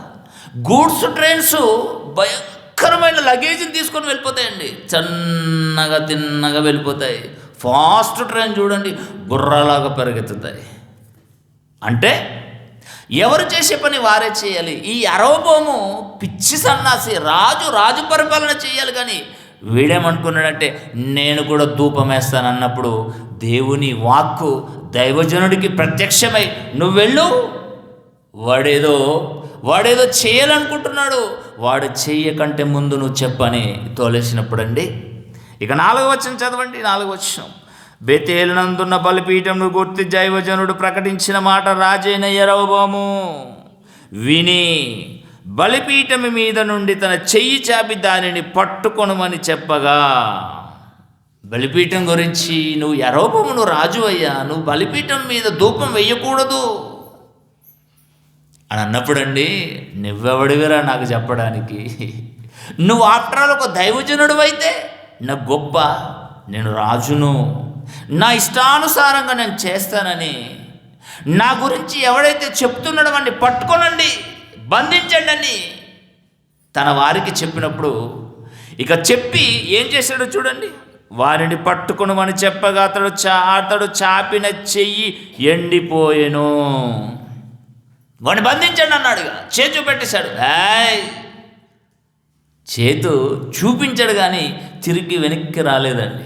గూడ్స్ ట్రైన్స్ భయంకరమైన లగేజ్ని తీసుకొని వెళ్ళిపోతాయండి, తిన్నగా వెళ్ళిపోతాయి. ఫాస్ట్ ట్రైన్ చూడండి, గుర్రాలాగా పరిగెత్తుతాయి. అంటే ఎవరు చేసే పని వారే చేయాలి. ఈ యరొబోము పిచ్చి సన్నాసి, రాజు పరిపాలన చేయాలి. కానీ వీడేమనుకున్నాడంటే నేను కూడా ధూపం వేస్తాను అన్నప్పుడు దేవుని వాక్కు దైవజనుడికి ప్రత్యక్షమై నువ్వు వెళ్ళు, వాడేదో చేయాలనుకుంటున్నాడు, వాడు చెయ్యకంటే ముందు నువ్వు చెప్పని తోలేసినప్పుడు అండి. ఇక 4వ వచనం చదవండి. 4వ వచనం. బేతేలునందున్న బలిపీఠంను గుర్తి దైవజనుడు ప్రకటించిన మాట రాజైన యరొబోము విని బలిపీఠం మీద నుండి తన చెయ్యి చాపి దానిని పట్టుకొనుమని చెప్పగా, బలిపీఠం గురించి నువ్వు యరొబోము, నువ్వు రాజు అయ్యా, నువ్వు బలిపీఠం మీద ధూపం వేయకూడదు అని అన్నప్పుడండి, నువ్వెవడివిరా నాకు చెప్పడానికి? నువ్వు ఆఫ్టర్ ఆల్ ఒక దైవజనుడు అయితే నాకు గొప్ప, నేను రాజును, నా ఇష్టానుసారంగా నేను చేస్తానని నా గురించి ఎవడైతే చెప్తున్నాడో వాడిని పట్టుకోనండి, బంధించండి అని తన వారికి చెప్పినప్పుడు, ఇక చెప్పి ఏం చేశాడో చూడండి. వారిని పట్టుకొనుమని చెప్పగా అతడు చాపిన చెయ్యి ఎండిపోయెను. వాడిని బంధించండి అన్నాడు. చేతు చూపెట్టేశాడు. చేతు చూపించాడు కానీ తిరిగి వెనక్కి రాలేదండి.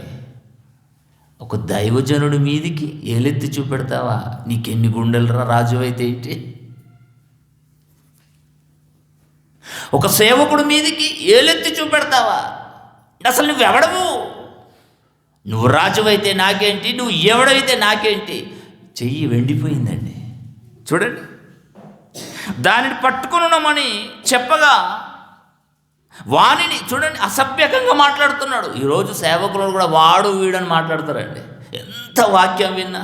ఒక దైవజనుడి మీదికి ఏలెత్తి చూపెడతావా? నీకెన్ని గుండెలరా రాజు అయితే ఏంటి? ఒక సేవకుడి మీదికి ఏలెత్తి చూపెడతావా? అసలు నువ్వెవడవు? నువ్వు రాజువైతే నాకేంటి, నువ్వు ఎవడైతే నాకేంటి? చెయ్యి వెండిపోయిందండి. చూడండి, దానిని పట్టుకున్నామని చెప్పగా వాణిని చూడండి అసభ్యకంగా మాట్లాడుతున్నాడు. ఈరోజు సేవకులు కూడా వాడు వీడని మాట్లాడతారండి. ఎంత వాక్యం విన్నా,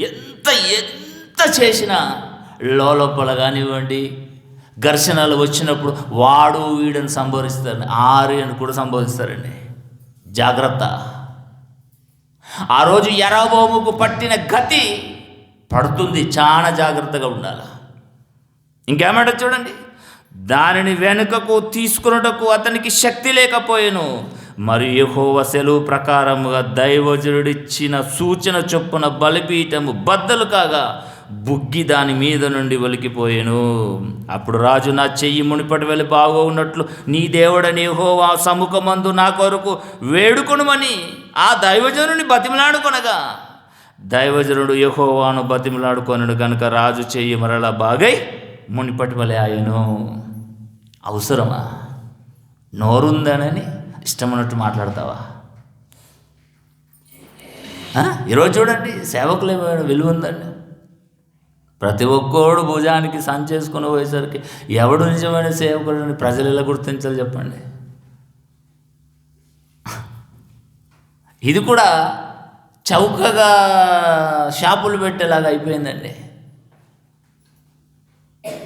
ఎంత చేసినా లోపల కానివ్వండి, ఘర్షణలు వచ్చినప్పుడు వాడు వీడని సంబోధిస్తారండి, ఆరి అని కూడా సంబోధిస్తారండి. జాగ్రత్త. ఆ రోజు యరొబోముకు పట్టిన గతి పడుతుంది, చాలా జాగ్రత్తగా ఉండాలి. ఇంకేమంటే చూడండి, దానిని వెనుకకు తీసుకున్నటకు అతనికి శక్తి లేకపోయెను. మరియు యెహోవా సెలవు ప్రకారముగా దైవజనుడిచ్చిన సూచన చొప్పున బలిపీఠము బద్దలు కాగా బుగ్గి దాని మీద నుండి ఒలికిపోయెను. అప్పుడు రాజు, నా చెయ్యి మునిపటి వెళ్ళి బాగోన్నట్లు నీ దేవుడని యెహోవా సముఖమందు నా కొరకు వేడుకొనుమని ఆ దైవజనుని బతిమలాడుకొనగా, దైవజనుడు యెహోవాను బతిమలాడుకొనడు కనుక రాజు చెయ్యి మరలా బాగై మునిపటి వలె ఆయను. అవసరమా? నోరుందనని ఇష్టమన్నట్టు మాట్లాడతావా? ఈరోజు చూడండి, సేవకులు ఏమైనా విలువ ఉందండి? ప్రతి ఒక్కడు భుజానికి సంచేసుకుని పోయేసరికి ఎవడు నిజమైన సేవకుడిని ప్రజలు ఎలా గుర్తించాలి చెప్పండి? ఇది కూడా చౌకగా షాపులు పెట్టేలాగా అయిపోయిందండి.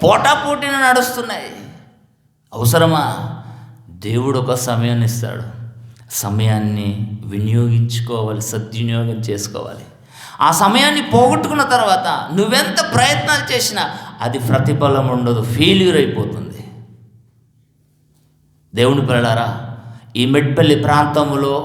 పోటాపోటీని నడుస్తున్నాయి. అవసరమా? దేవుడు ఒక సమయాన్ని ఇస్తాడు, సమయాన్ని వినియోగించుకోవాలి, సద్వినియోగం చేసుకోవాలి. ఆ సమయాన్ని పోగొట్టుకున్న తర్వాత నువ్వెంత ప్రయత్నాలు చేసినా అది ప్రతిఫలం ఉండదు, ఫెయిల్యూర్ అయిపోతుంది. దేవుని పిల్లలారా, ఈ మెట్పల్లి ప్రాంతంలో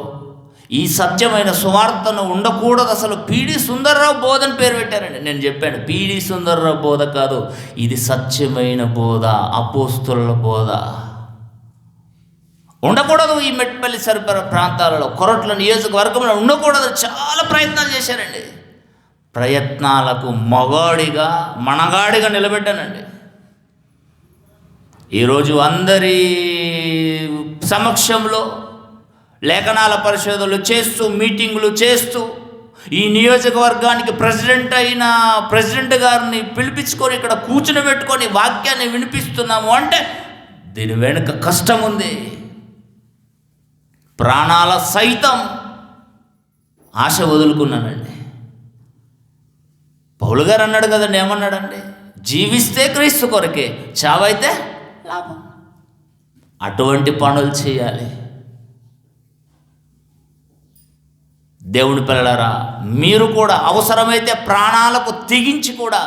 ఈ సత్యమైన సువార్తను ఉండకూడదు. అసలు పీడి సుందర్రావు బోధ అని పేరు పెట్టారండి. నేను చెప్పాను, పీడి సుందర్రావు బోధ కాదు, ఇది సత్యమైన బోధ, అపోస్తుల బోధ. ఉండకూడదు ఈ మెట్పల్లి సరిపర ప్రాంతాలలో, కొరట్ల నియోజకవర్గంలో ఉండకూడదు. చాలా ప్రయత్నాలు చేశారండి. ప్రయత్నాలకు మనగాడిగా నిలబెట్టానండి. ఈరోజు అందరి సమక్షంలో లేఖనాల పరిశోధనలు చేస్తూ, మీటింగులు చేస్తూ, ఈ నియోజకవర్గానికి ప్రెసిడెంట్ గారిని పిలిపించుకొని ఇక్కడ కూర్చుని పెట్టుకొని వాక్యాన్ని వినిపిస్తున్నాము అంటే దీని వెనుక కష్టం ఉంది. ప్రాణాల సైతం ఆశ వదులుకున్నానండి. పౌలు గారు అన్నాడు కదండి, ఏమన్నాడండి? జీవిస్తే క్రీస్తు కొరకే, చావైతే లాభం. అటువంటి పనులు చేయాలి. దేవుని పిల్లలారా, మీరు కూడా అవసరమైతే ప్రాణాలకు తెగించి కూడా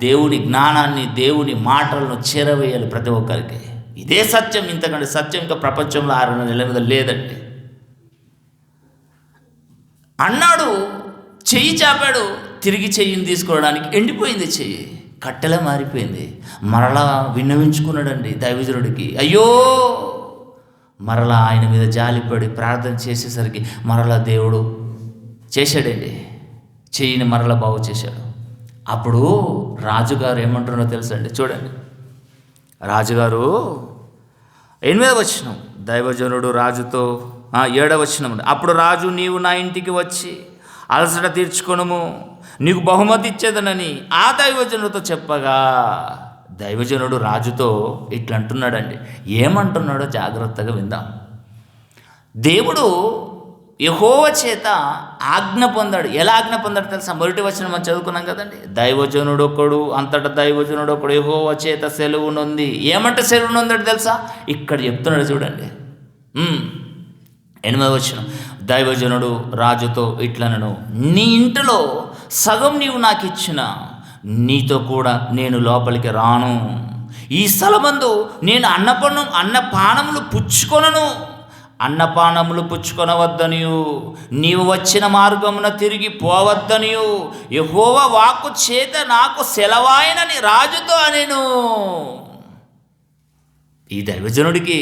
దేవుని జ్ఞానాన్ని, దేవుని మాటలను చేరవేయాలి ప్రతి ఒక్కరికి. ఇదే సత్యం. ఇంతకంటే సత్యం ఇంకా ప్రపంచంలో 6 నెలల మీద లేదండి. అన్నాడు, చెయ్యి చాపాడు, తిరిగి చెయ్యిని తీసుకోవడానికి ఎండిపోయింది చెయ్యి, కట్టెలా మారిపోయింది. మరలా విన్నవించుకున్నాడండి దైవజనుడికి. అయ్యో, మరలా ఆయన మీద జాలిపడి ప్రార్థన చేసేసరికి మరలా దేవుడు చేశాడండి, చెయ్యిని మరలా బాగు చేశాడు. అప్పుడు రాజుగారు ఏమంటున్నారో తెలుసండి, చూడండి. రాజుగారు 8వ వచనం, దైవజనుడు రాజుతో 7వ వచనం, అప్పుడు రాజు, నీవు నా ఇంటికి వచ్చి అలసట తీర్చుకొనుము, నీకు బహుమతి ఇచ్చేదనని ఆ దైవజనుడితో చెప్పగా, దైవజనుడు రాజుతో ఇట్లా అంటున్నాడండి. ఏమంటున్నాడో జాగ్రత్తగా విందాం. దేవుడు యెహోవా చేత ఆజ్ఞ పొందాడు. ఎలా ఆజ్ఞ పొందాడు తెలుసా? 1వ వచనం మనం చదువుకున్నాం కదండి. దైవజనుడు ఒకడు, అంతటా దైవజనుడు ఒకడు యెహోవా చేత సెలవు నొంది. ఏమంటే సెలవు నొందాడు తెలుసా? ఇక్కడ చెప్తున్నాడు చూడండి. 8వ వచనం, దైవజనుడు రాజుతో ఇట్లనను, నీ ఇంటిలో సగం నీవు నాకు ఇచ్చిన, నీతో కూడా నేను లోపలికి రాను. ఈ స్థలమందు నేను అన్నపానములు పుచ్చుకొనను. అన్నపానములు పుచ్చుకొనవద్దనియు, నీవు వచ్చిన మార్గమున తిరిగి పోవద్దనియు యెహోవా వాక్కు చేత నాకు సెలవాయనని రాజుతో అనెను. ఈ దైవజనుడికి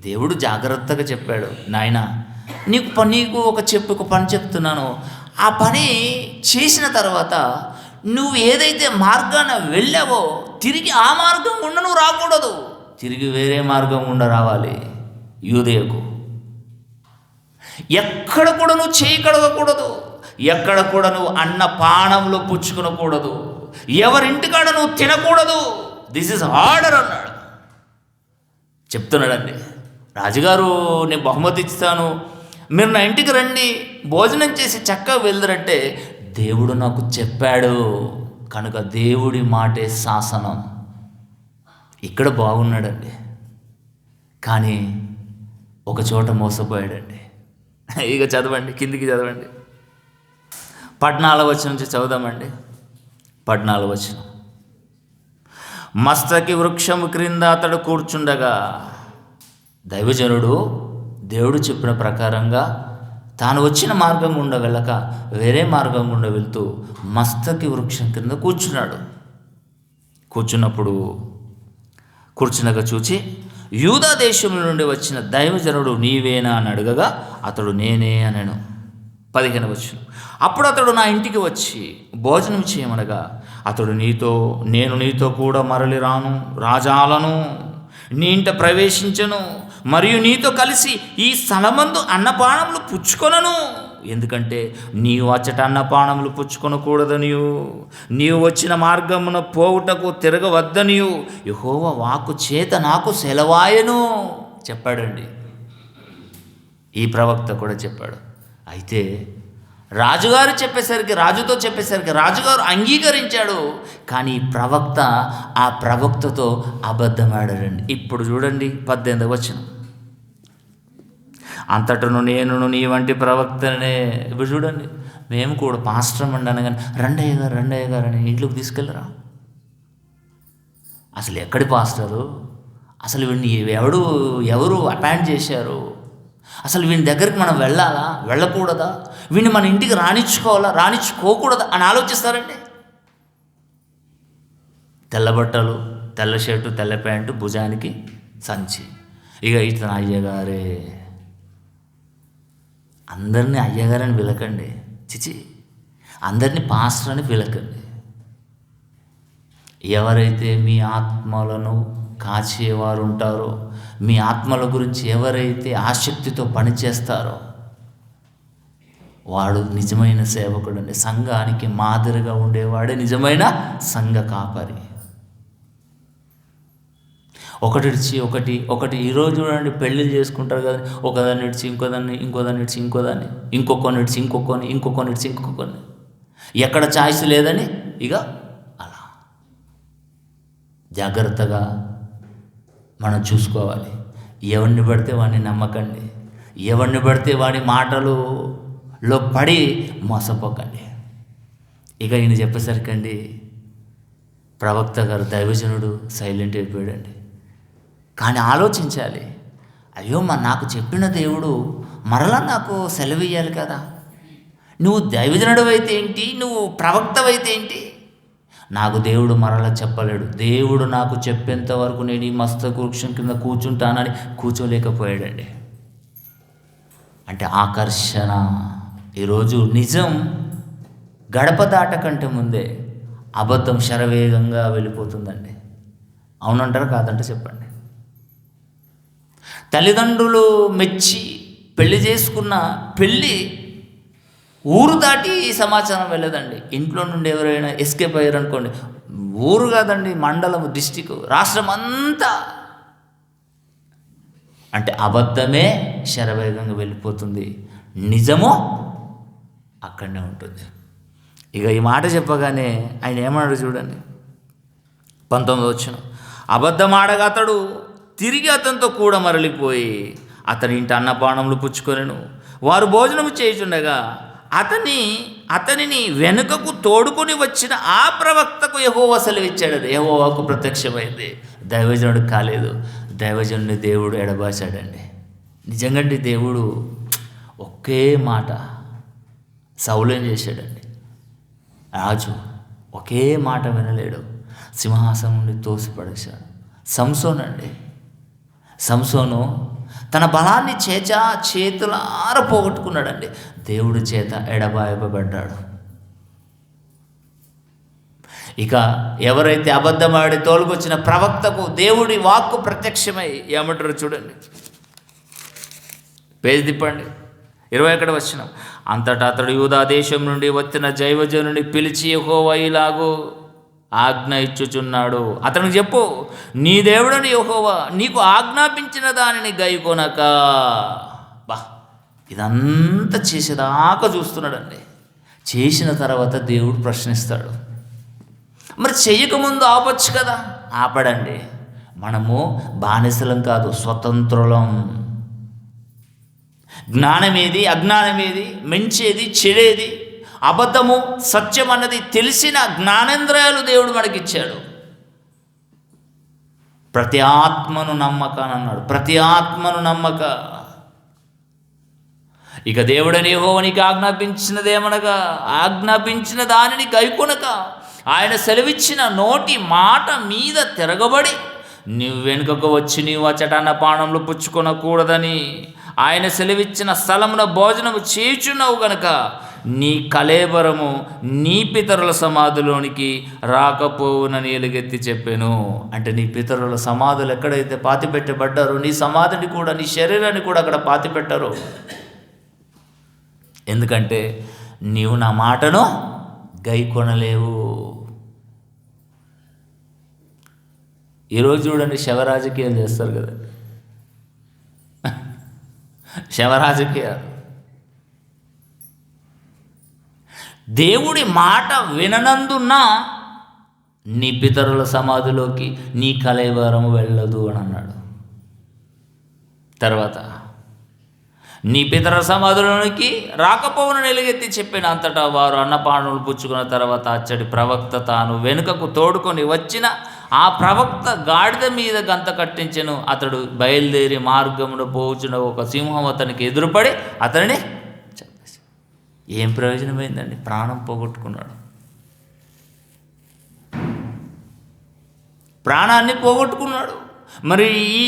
దేవుడు జాగ్రత్తగా చెప్పాడు, నాయనా, నీకు ఒక పని చెప్తున్నాను. ఆ పని చేసిన తర్వాత నువ్వు ఏదైతే మార్గాన వెళ్ళావో తిరిగి ఆ మార్గం గుండా నువ్వు రాకూడదు, తిరిగి వేరే మార్గం గుండా రావాలి. యూదయకు ఎక్కడ కూడా నువ్వు చేయి కడగకూడదు, ఎక్కడ కూడా నువ్వు అన్నపానములు పుచ్చుకునకూడదు, ఎవరింటికాడ నువ్వు తినకూడదు. దిస్ ఇస్ ఆర్డర్ అన్నాడు. చెప్తున్నాడండి, రాజుగారు నేను బహుమతి ఇస్తాను, మీరు నా ఇంటికి రండి, భోజనం చేసి చక్కగా వెళ్దరంటే దేవుడు నాకు చెప్పాడు కనుక దేవుడి మాటే శాసనం. ఇక్కడ బాగున్నాడండి, కానీ ఒక చోట మోసపోయాడండి. ఇక చదవండి, కిందికి చదవండి. 14వ వచనం నుంచి చదువుదామండి. 14వ వచనం, మస్తకి వృక్షము క్రింద అతడు కూర్చుండగా, దైవజనుడు దేవుడు చెప్పిన ప్రకారంగా తాను వచ్చిన మార్గం గుండా వెళ్ళక వేరే మార్గం గుండా వెళ్తూ మస్తకి వృక్షం క్రింద కూర్చున్నాడు. కూర్చునగా చూచి, యూదా దేశం నుండి వచ్చిన దైవజనుడు నీవేనా అని అడగగా అతడు నేనే అనెను. 15వ వచనం, అప్పుడు అతడు నా ఇంటికి వచ్చి భోజనం చేయమనగా అతడు నేను నీతో కూడా మరలి రాను, రాజాలను నీ ఇంట ప్రవేశించను, మరియు నీతో కలిసి ఈ స్థలమందు అన్నపానములు పుచ్చుకొనను. ఎందుకంటే నీవు అచ్చట అన్నపానములు పుచ్చుకొనకూడదనియు, నీవు వచ్చిన మార్గమున పోవుటకు తిరగవద్దనియు యెహోవా వాక్కు చేత నాకు సెలవాయను చెప్పాడండి. ఈ ప్రవక్త కూడా చెప్పాడు. అయితే రాజుతో చెప్పేసరికి రాజుగారు అంగీకరించాడు. కానీ ప్రవక్త ఆ ప్రవక్తతో అబద్ధమాడాడండి. ఇప్పుడు చూడండి 18వ వచనం, అంతటను నేనును నీ వంటి ప్రవక్తనే. ఇప్పుడు చూడండి, మేము కూడా పాస్టర్ అండి అనగానే రండయ్య గారు అని ఇంట్లోకి తీసుకెళ్ళరా? అసలు ఎక్కడి పాస్టరు? అసలు వీడిని ఎవరు అపాయింట్ చేశారు? అసలు వీని దగ్గరికి మనం వెళ్ళాలా, వెళ్ళకూడదా? వీడిని మన ఇంటికి రానిచ్చుకోవాలా, రానిచ్చుకోకూడదా అని ఆలోచిస్తారండి. తెల్ల బట్టలు, తెల్ల షర్టు, తెల్ల ప్యాంటు, భుజానికి సంచి. ఇక ఇతను అయ్యగారే. అందరినీ అయ్యగారని పిలకండి, చిచి, అందరినీ పాస్టర్ అని పిలకండి. ఎవరైతే మీ ఆత్మలను కాచేవారు ఉంటారో, మీ ఆత్మల గురించి ఎవరైతే ఆసక్తితో పనిచేస్తారో వాడు నిజమైన సేవకుడు అండి. సంఘానికి మాదిరిగా ఉండేవాడే నిజమైన సంఘ కాపరి. ఒకటి ఈరోజు చూడండి, పెళ్ళిళ్ళు చేసుకుంటారు కదా, ఒకదాన్ని ఇడిచి ఇంకోదాన్ని, ఇంకొకరిని ఇడిచి ఇంకొకరిని, ఎక్కడ ఛాయిస్ లేదని ఇక అలా. జాగ్రత్తగా మనం చూసుకోవాలి. ఎవరిని పడితే వాడిని నమ్మకండి, ఎవరిని పడితే వాడి మాటలలో పడి మోసపోకండి. ఇక ఈయన చెప్పేసరికండి ప్రవక్త గారు, దైవజనుడు సైలెంట్ అయిపోయాడండి. కానీ ఆలోచించాలి, అయ్యో నాకు చెప్పిన దేవుడు మరలా నాకు సెలవు ఇయ్యాలి కదా. నువ్వు దైవజనుడు అయితే ఏంటి, నువ్వు ప్రవక్తవైతే ఏంటి? నాకు దేవుడు మరలా చెప్పలేడు. దేవుడు నాకు చెప్పేంత వరకు నేను ఈ మస్తక వృక్షం కింద కూర్చుంటానని కూర్చోలేకపోయాడండి. అంటే ఆకర్షణ. ఈరోజు నిజం గడప దాటకంటే ముందే అబద్ధం శరవేగంగా వెళ్ళిపోతుందండి. అవునంటారా కాదంటే చెప్పండి. తల్లిదండ్రులు మెచ్చి పెళ్లి చేసుకున్న పెళ్ళి ఊరు దాటి సమాచారం వెళ్ళదండి. ఇంట్లో నుండి ఎవరైనా ఎస్కేప్ అయ్యారు అనుకోండి, ఊరు కాదండి, మండలం, డిస్టిక్, రాష్ట్రం అంతా. అంటే అబద్ధమే శరవేగంగా వెళ్ళిపోతుంది, నిజము అక్కడనే ఉంటుంది. ఇక ఈ మాట చెప్పగానే ఆయన ఏమన్నాడు చూడండి, 19వ వచనం. అబద్ధమాడగా అతడు తిరిగి అతనితో కూడా మరలిపోయి అతని ఇంటి అన్నపానములు పుచ్చుకొనెను. వారు భోజనము చేయుచుండగా అతనిని వెనుకకు తోడుకొని వచ్చిన ఆ ప్రవక్తకు యెహోవా సెలవిచ్చాడు. యెహోవాకు ప్రత్యక్షమైంది, దైవజనుడు కాలేదు. దైవజనుడిని దేవుడు ఎడబాశాడండి. నిజంగా దేవుడు ఒకే మాట సౌలేం చేశాడండి. రాజు ఒకే మాట వినలేడు, సింహాసనం నుండి తోసిపడేశాడు. సంసోను తన బలాన్ని చేతులార పోగొట్టుకున్నాడండి. దేవుడి చేత ఎడబాయబడ్డాడు. ఇక ఎవరైతే అబద్ధమాడి తోలుకొచ్చిన ప్రవక్తకు దేవుడి వాక్కు ప్రత్యక్షమై ఏమంటారు చూడండి, పేజీ తిప్పండి, 21వ వచనం. అంతటా అతడు యూదా దేశం నుండి వచ్చిన దైవజనుని పిలిచి యెహోవా ఇలాగూ ఆజ్ఞ ఇచ్చుచున్నాడు, అతనికి చెప్పు, నీ దేవుడని యెహోవా నీకు ఆజ్ఞాపించిన దానిని గైకొనక. ఇదంతా చేసేదాకా చూస్తున్నాడండి. చేసిన తర్వాత దేవుడు ప్రశ్నిస్తాడు. మరి చెయ్యకముందు ఆపచ్చు కదా, ఆపడండి. మనము బానిసలం కాదు, స్వతంత్రులం. జ్ఞానమేది, అజ్ఞానమేది, మంచేది, చెడేది, అబద్ధము, సత్యం అన్నది తెలిసిన జ్ఞానేంద్రియాలు దేవుడు మనకిచ్చాడు. ప్రతి ఆత్మను నమ్మక అని అన్నాడు, ప్రతి ఆత్మను నమ్మక. ఇక దేవుడని యెహోవా నీకు ఆజ్ఞాపించినదేమనగా ఆజ్ఞాపించిన దానిని గైకొనక ఆయన సెలవిచ్చిన నోటి మాట మీద తిరగబడి నువ్వు వెనుకకు వచ్చి నీవు అచ్చట అన్నపానములు పుచ్చుకొనకూడదని ఆయన సెలవిచ్చిన స్థలమున భోజనము చేయుచున్నావు గనుక నీ కళేబరము నీ పితరుల సమాధిలోనికి రాకపోవునని ఎలుగెత్తి చెప్పాను. అంటే నీ పితరుల సమాధులు ఎక్కడైతే పాతిపెట్టబడ్డారో నీ సమాధిని కూడా, నీ శరీరాన్ని కూడా అక్కడ పాతిపెట్టారు. ఎందుకంటే నీవు నా మాటను గైకొనలేవు. ఈరోజు చూడండి, శవరాజకీయాలు చేస్తారు కదా, శవరాజకీయాలు. దేవుడి మాట విననందున నీ పితరుల సమాధిలోకి నీ కళేబరము వెళ్ళదు అని అన్నాడు. తర్వాత నీ పితర సమాధులలోనికి రాకపోవునని ఎలుగెత్తి చెప్పిన అంతటా వారు అన్నపానములు పుచ్చుకున్న తర్వాత అచ్చడి ప్రవక్త తాను వెనుకకు తోడుకొని వచ్చిన ఆ ప్రవక్త గాడిద మీద గంత కట్టించెను. అతడు బయలుదేరి మార్గమును పోచున ఒక సింహం అతనికి ఎదురుపడి అతనిని చంపేసి. ఏం ప్రయోజనమైందండి? ప్రాణం పోగొట్టుకున్నాడు, ప్రాణాన్ని పోగొట్టుకున్నాడు. మరి ఈ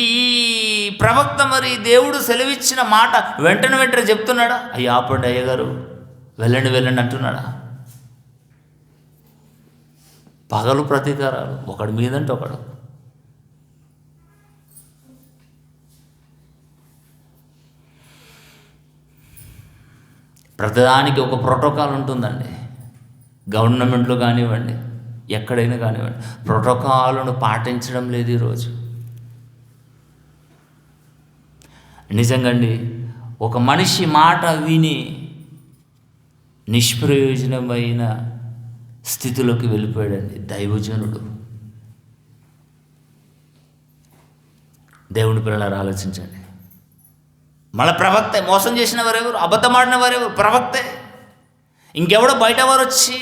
ప్రవక్త మరి దేవుడు సెలవిచ్చిన మాట వెంటనే చెప్తున్నాడా? అయ్యా ఆపండి అయ్యగారు, వెళ్ళండి అంటున్నాడా? పగలు ప్రతీకారాలు, ఒకడి మీదంటే ఒకడు. ప్రతిదానికి ఒక ప్రోటోకాల్ ఉంటుందండి. గవర్నమెంట్లు కానివ్వండి, ఎక్కడైనా కానివ్వండి, ప్రోటోకాల్ను పాటించడం లేదు ఈరోజు. నిజంగా అండి, ఒక మనిషి మాట విని నిష్ప్రయోజనమైన స్థితిలోకి వెళ్ళిపోయాడండి దైవజనుడు. దేవుని పిల్లలారా ఆలోచించండి. మళ్ళీ ప్రవక్తే మోసం చేసిన వారెవరు? అబద్ధమాడిన వారెవరు? ప్రవక్తే. ఇంకెవడో బయట వారు వచ్చి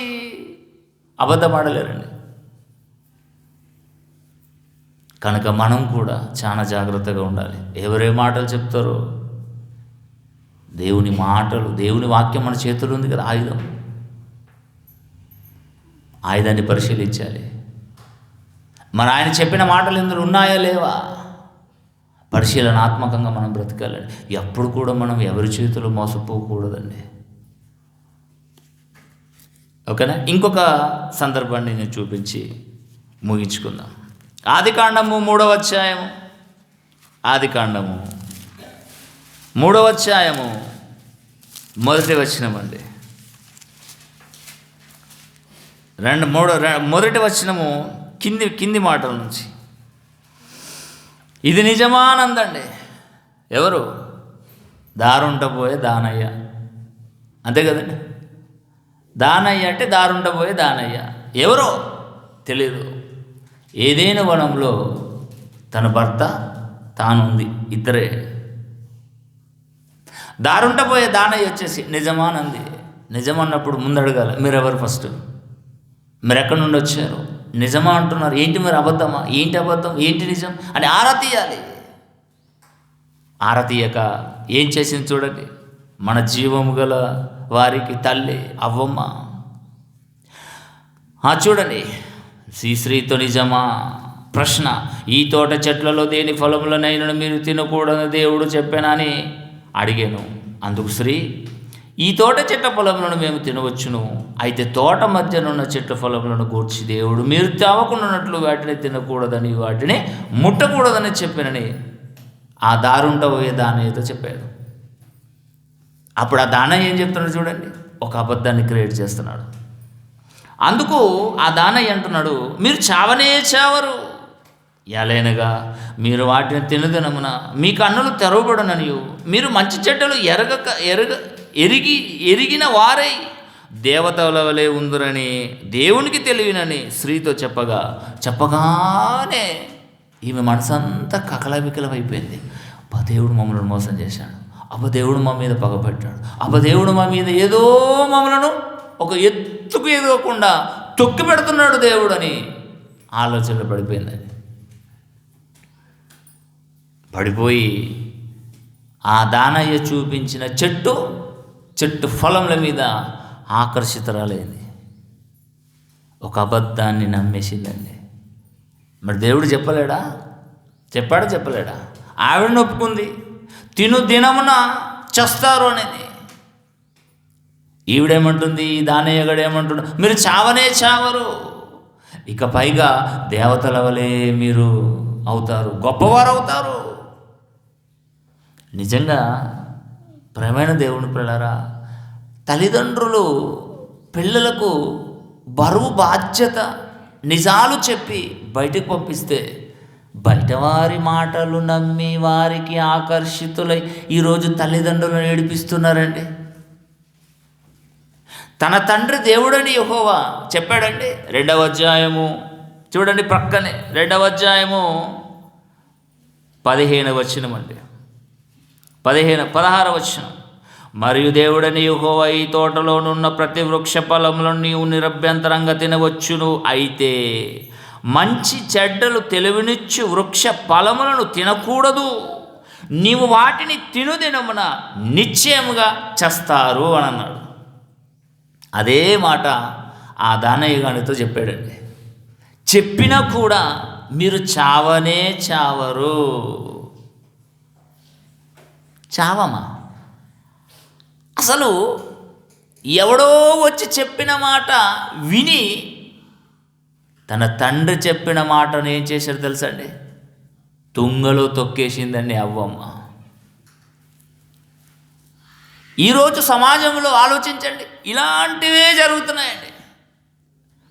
అబద్ధమాడలేరండి. కనుక మనం కూడా చాలా జాగ్రత్తగా ఉండాలి. ఎవరే మాటలు చెప్తారో, దేవుని మాటలు, దేవుని వాక్యం మన చేతుల్లో ఉంది కదా, ఆయుధాన్ని పరిశీలించాలి. మరి ఆయన చెప్పిన మాటలు ఇందులో ఉన్నాయా లేవా పరిశీలనాత్మకంగా మనం బ్రతకాలండి. ఎప్పుడు కూడా మనం ఎవరి చేతులు మోసపోకూడదండి. ఓకేనా? ఇంకొక సందర్భాన్ని నేను చూపించి ముగించుకుందాం. ఆదికాండము 3వ అధ్యాయము, ఆదికాండము 3వ అధ్యాయము 1వ వచనం అండి. 1వ వచనము కింది మాటల నుంచి. ఇది నిజమానందండి. ఎవరు? దారుంటపోయే దానయ్య. అంతే కదండి. దానయ్య అంటే దారుంటపోయే దానయ్య. ఎవరో తెలియదు. ఏదైనా వనంలో తన భర్త తానుంది, ఇద్దరే. దారుంటపోయే దానయ్య వచ్చేసి నిజమానంది. నిజమన్నప్పుడు ముందు అడగాలి, మీరెవరు ఫస్ట్? మీరు ఎక్కడి నుండి వచ్చారు? నిజమా అంటున్నారు, ఏంటి మీరు అబద్ధమా? ఏంటి అబద్ధం, ఏంటి నిజం అని ఆరా తీయాలి. ఆరా తీయక ఏం చేసింది చూడండి. మన జీవము గల వారికి తల్లి అవ్వమ్మ. చూడండి, శ్రీతో నిజమా? ప్రశ్న. ఈ తోట చెట్లలో దేని ఫలములనైనా మీరు తినకూడదని దేవుడు చెప్పానని అడిగాను. అందుకు శ్రీ, ఈ తోట చెట్ల ఫలములను మేము తినవచ్చును, అయితే తోట మధ్యనున్న చెట్ల ఫలములను గూర్చి దేవుడు మీరు తావకుండాన్నట్లు వాటిని తినకూడదని, వాటిని ముట్టకూడదని చెప్పానని ఆ దారుంటపోయే దానయ్యతో చెప్పాడు. అప్పుడు ఆ దానయ్య ఏం చెప్తున్నాడు చూడండి, ఒక అబద్ధాన్ని క్రియేట్ చేస్తున్నాడు. అందుకు ఆ దానయ్య అంటున్నాడు, మీరు చావనే చావరు, ఎలైనగా మీరు వాటిని తినదనమున మీ కన్నులు తెరవబడననియు, మీరు మంచి చెడ్డలు ఎరిగిన వారై దేవతల వలె ఉందురని దేవునికి తెలియనని స్త్రీతో చెప్పగానే ఈమె మనసంతా కకలవికలం అయిపోయింది. దేవుడు మమ్మల్ని మోసం చేశాడు, దేవుడు మా మీద పగబట్టాడు, దేవుడు మా మీద ఏదో మమ్మలను ఒక ఎత్తుకు ఎదగకుండా తొక్కి పెడుతున్నాడు దేవుడు అని ఆలోచనలు పడిపోయిందని. పడిపోయి ఆ దానయ్య చూపించిన చెట్టు ఫలముల మీద ఆకర్షితురాలైంది. ఒక అబద్ధాన్ని నమ్మేసిందండి. మరి దేవుడు చెప్పలేడా? ఆవిడని ఒప్పుకుంది, తిను దినమున చస్తారు అనేది. ఈవిడేమంటుంది, దానయ్యగడు ఏమంటున్నాడు, మీరు చావనే చావరు, ఇక పైగా దేవతల వలె మీరు అవుతారు, గొప్పవారు అవుతారు. నిజంగా ప్రేమైన దేవుని పిల్లరా, తల్లిదండ్రులు పిల్లలకు బరువు బాధ్యత నిజాలు చెప్పి బయటకు పంపిస్తే బయటవారి మాటలు నమ్మి వారికి ఆకర్షితులై ఈరోజు తల్లిదండ్రులను ఏడిపిస్తున్నారండి. తన తండ్రి దేవుడని యెహోవా చెప్పాడండి. 2వ అధ్యాయము చూడండి, ప్రక్కనే 2వ అధ్యాయము 15వ వచనం అండి. 16వ వచనం. మరియు దేవుడని యెహోవా ఈ తోటలోనున్న ప్రతి వృక్ష ఫలములను నీవు నిరభ్యంతరంగా తినవచ్చును. అయితే మంచి చెడ్డలు తెలివినిచ్చు వృక్ష ఫలములను తినకూడదు. నీవు వాటిని తినుదినమున నిశ్చయముగా చస్తారు అని అన్నాడు. అదే మాట ఆ దానయ్య గానితో చెప్పాడండి. చెప్పినా కూడా మీరు చావనే చావరు. చావమా? అసలు ఎవడో వచ్చి చెప్పిన మాట విని తన తండ్రి చెప్పిన మాటను ఏం చేశారు తెలుసా అండి? తుంగలో తొక్కేసిందండి అవ్వమ్మ. ఈరోజు సమాజంలో ఆలోచించండి, ఇలాంటివే జరుగుతున్నాయండి.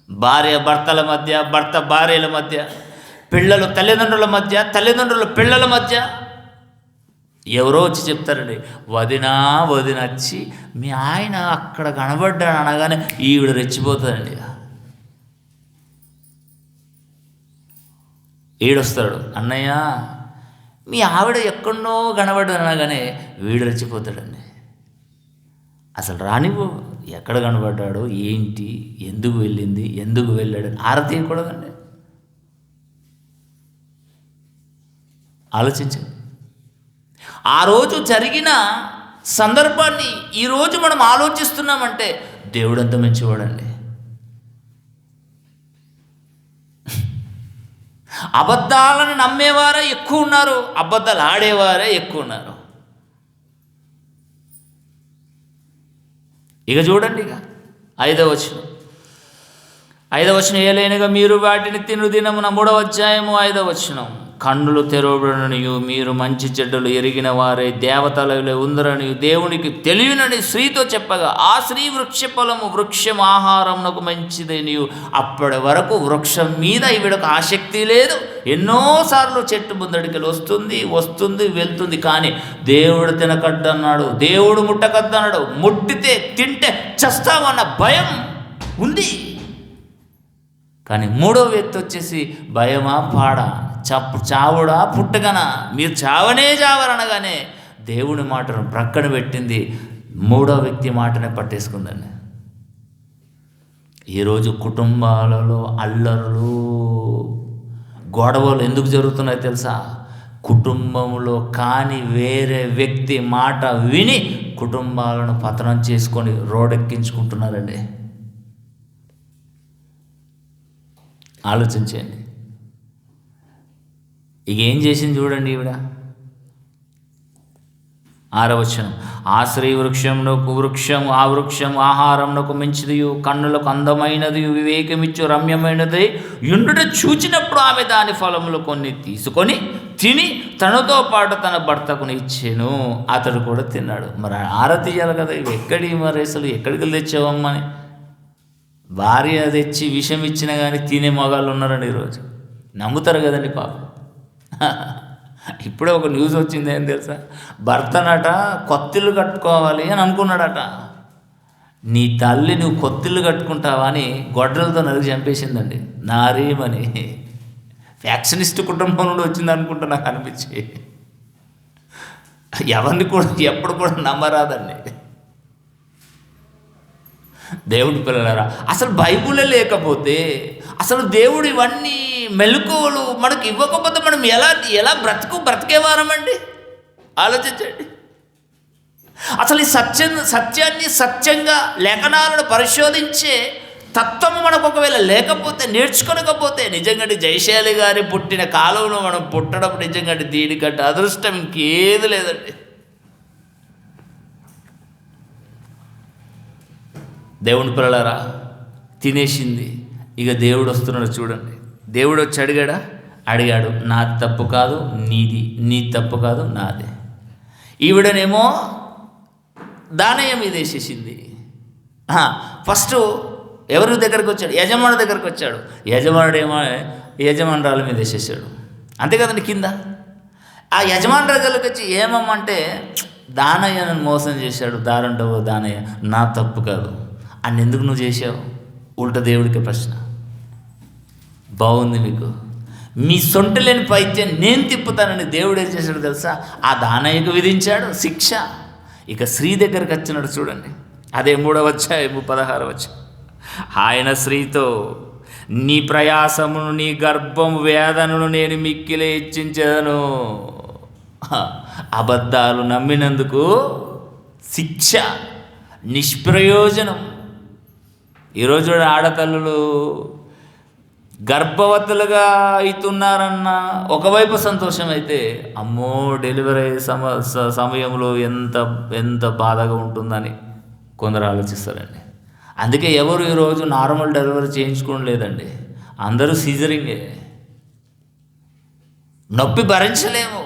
భార్య భర్తల మధ్య, భర్త భార్యల మధ్య, పిల్లలు తల్లిదండ్రుల మధ్య, తల్లిదండ్రుల పిల్లల మధ్య. ఎవరో వచ్చి చెప్తారండి, వదినచ్చి మీ ఆయన అక్కడ కనబడ్డాడు అనగానే ఈవిడ రెచ్చిపోతుందండి. ఈడొస్తాడు, అన్నయ్య మీ ఆవిడ ఎక్కడో కనబడ్డాడు అనగానే వీడు రెచ్చిపోతాడండి. అసలు రానివ్వు, ఎక్కడ కనబడ్డాడో ఏంటి, ఎందుకు వెళ్ళింది, ఎందుకు వెళ్ళాడు ఆరతి తీయకూడదండి. ఆలోచించండి. ఆ రోజు జరిగిన సందర్భాన్ని ఈరోజు మనం ఆలోచిస్తున్నామంటే దేవుడు ఎంత మంచివాడండి. అబద్ధాలను నమ్మేవారే ఎక్కువ ఉన్నారు, అబద్ధాలు ఆడేవారే ఎక్కువ ఉన్నారు. ఇక చూడండి, ఇక 5వ వచనం. ఏలైనగా మీరు వాటిని తిను దినమున 3వ అధ్యాయము 5వ వచనం. కన్నులు తెరవబడనియు మీరు మంచి చెడ్డలు ఎరిగిన వారే దేవతలలో ఉందరని దేవునికి తెలియనని స్త్రీతో చెప్పగా ఆ స్త్రీ వృక్ష ఫలము వృక్షం ఆహారంకు మంచిదనియు అప్పటి వరకు వృక్షం మీద ఈవిడకు ఆసక్తి లేదు. ఎన్నోసార్లు చెట్టు ముందడికి వస్తుంది వెళ్తుంది, కానీ దేవుడు తినకద్దన్నాడు, దేవుడు ముట్టకద్దన్నాడు. ముట్టితే తింటే చస్తామన్న భయం ఉంది. కానీ 3వ వ్యక్తి వచ్చేసి భయమా పాడా, చావుడా పుట్టగనా, మీరు చావనే చావరనగానే దేవుని మాటను ప్రక్కన పెట్టింది, 3వ వ్యక్తి మాటనే పట్టేసుకుందండి. ఈరోజు కుటుంబాలలో అల్లర్లు, గొడవలు ఎందుకు జరుగుతున్నాయో తెలుసా? కుటుంబంలో కాని వేరే వ్యక్తి మాట విని కుటుంబాలను పతనం చేసుకొని రోడెక్కించుకుంటున్నారండి. ఆలోచించండి. ఇక ఏం చేసింది చూడండి ఈవిడ. 6వ వచనం. ఆ స్త్రీ ఆ వృక్షం ఆహారంకు మంచిదియు కన్నులకు అందమైనది వివేకమిచ్చు రమ్యమైనది యుండుట చూచినప్పుడు ఆమె దాని ఫలములు కొన్ని తీసుకొని తిని తనతో పాటు తన భర్తకు ఇచ్చాను. అతడు కూడా తిన్నాడు. మరి ఆరతి ఇయ్యాలి కదా, ఇవి అసలు ఎక్కడికి తెచ్చావమ్మని. భార్య తెచ్చి విషం ఇచ్చినా కానీ తినే మగాళ్ళు ఉన్నారండి ఈరోజు. నమ్ముతారు కదండి పాపం. ఇప్పుడే ఒక న్యూస్ వచ్చింది, ఏం తెలుసా? భర్తనట కొత్తిల్లు కట్టుకోవాలి అని అనుకున్నాడట. నీ తల్లి నువ్వు కొత్తిల్లు కట్టుకుంటావా అని గొడ్డలతో నరికి చంపేసిందండి. నారీమని ఫ్యాక్షనిస్ట్ కుటుంబం నుండి వచ్చింది అనుకుంటా నాకు అనిపించి. ఎవరిని కూడా ఎప్పుడు కూడా నమ్మరాదండి. దేవుడి పిల్లలారా, అసలు బైబులే లేకపోతే, అసలు దేవుడు ఇవన్నీ మెలకువలు మనకు ఇవ్వకపోతే మనం ఎలా బ్రతికేవారమండి? ఆలోచించండి. అసలు ఈ సత్యాన్ని సత్యంగా లేఖనాలను పరిశోధించే తత్వం మనకు ఒకవేళ లేకపోతే, నేర్చుకోనకపోతే, నిజంగా జయశాలి గారి పుట్టిన కాలంలో మనం పుట్టడం నిజంగా దీనికంటే అదృష్టం ఇంకేది లేదండి. దేవుని పిల్లలారా, తినేసింది. ఇక దేవుడు వస్తున్నాడు చూడండి. దేవుడు వచ్చి అడిగాడు, నాది తప్పు కాదు నీది, నీ తప్పు కాదు నాదే. ఈవిడనేమో దానయ్య మీద వేసేసింది. ఫస్ట్ ఎవరి దగ్గరికి వచ్చాడు? యజమాని దగ్గరికి వచ్చాడు. యజమానుడేమో యజమానురాల మీద వేసేసాడు. అంతే కదండి. కింద ఆ యజమాని దగ్గరికి వచ్చి ఏమమ్మంటే, దానయ్య నన్ను మోసం చేశాడు, దారంటావు దానయ్య, నా తప్పు కాదు అని ఎందుకు నువ్వు చేసావు? ఉల్టా దేవుడికి ప్రశ్న. బాగుంది మీకు. మీ సొంట లేని పైత్యం నేను తిప్పుతానని దేవుడు ఏం చేశాడు తెలుసా? ఆ దానయ్యకు విధించాడు శిక్ష. ఇక స్త్రీ దగ్గరికి వచ్చినాడు చూడండి, అదే 3వ అధ్యాయము 16వ వచనం. ఆయన స్త్రీతో, నీ ప్రయాసమును నీ గర్భము వేదనను నేను మిక్కిలి హెచ్చించాను. అబద్ధాలు నమ్మినందుకు శిక్ష, నిష్ప్రయోజనం. ఈరోజు ఆడతల్లులు గర్భవతులుగా అవుతున్నారన్న ఒకవైపు సంతోషం అయితే, అమ్మో డెలివరీ సమయంలో ఎంత బాధగా ఉంటుందని కొందరు ఆలోచిస్తారండి. అందుకే ఎవరు ఈరోజు నార్మల్ డెలివరీ చేయించుకోవడం లేదండి, అందరూ సీజరింగే. నొప్పి భరించలేము.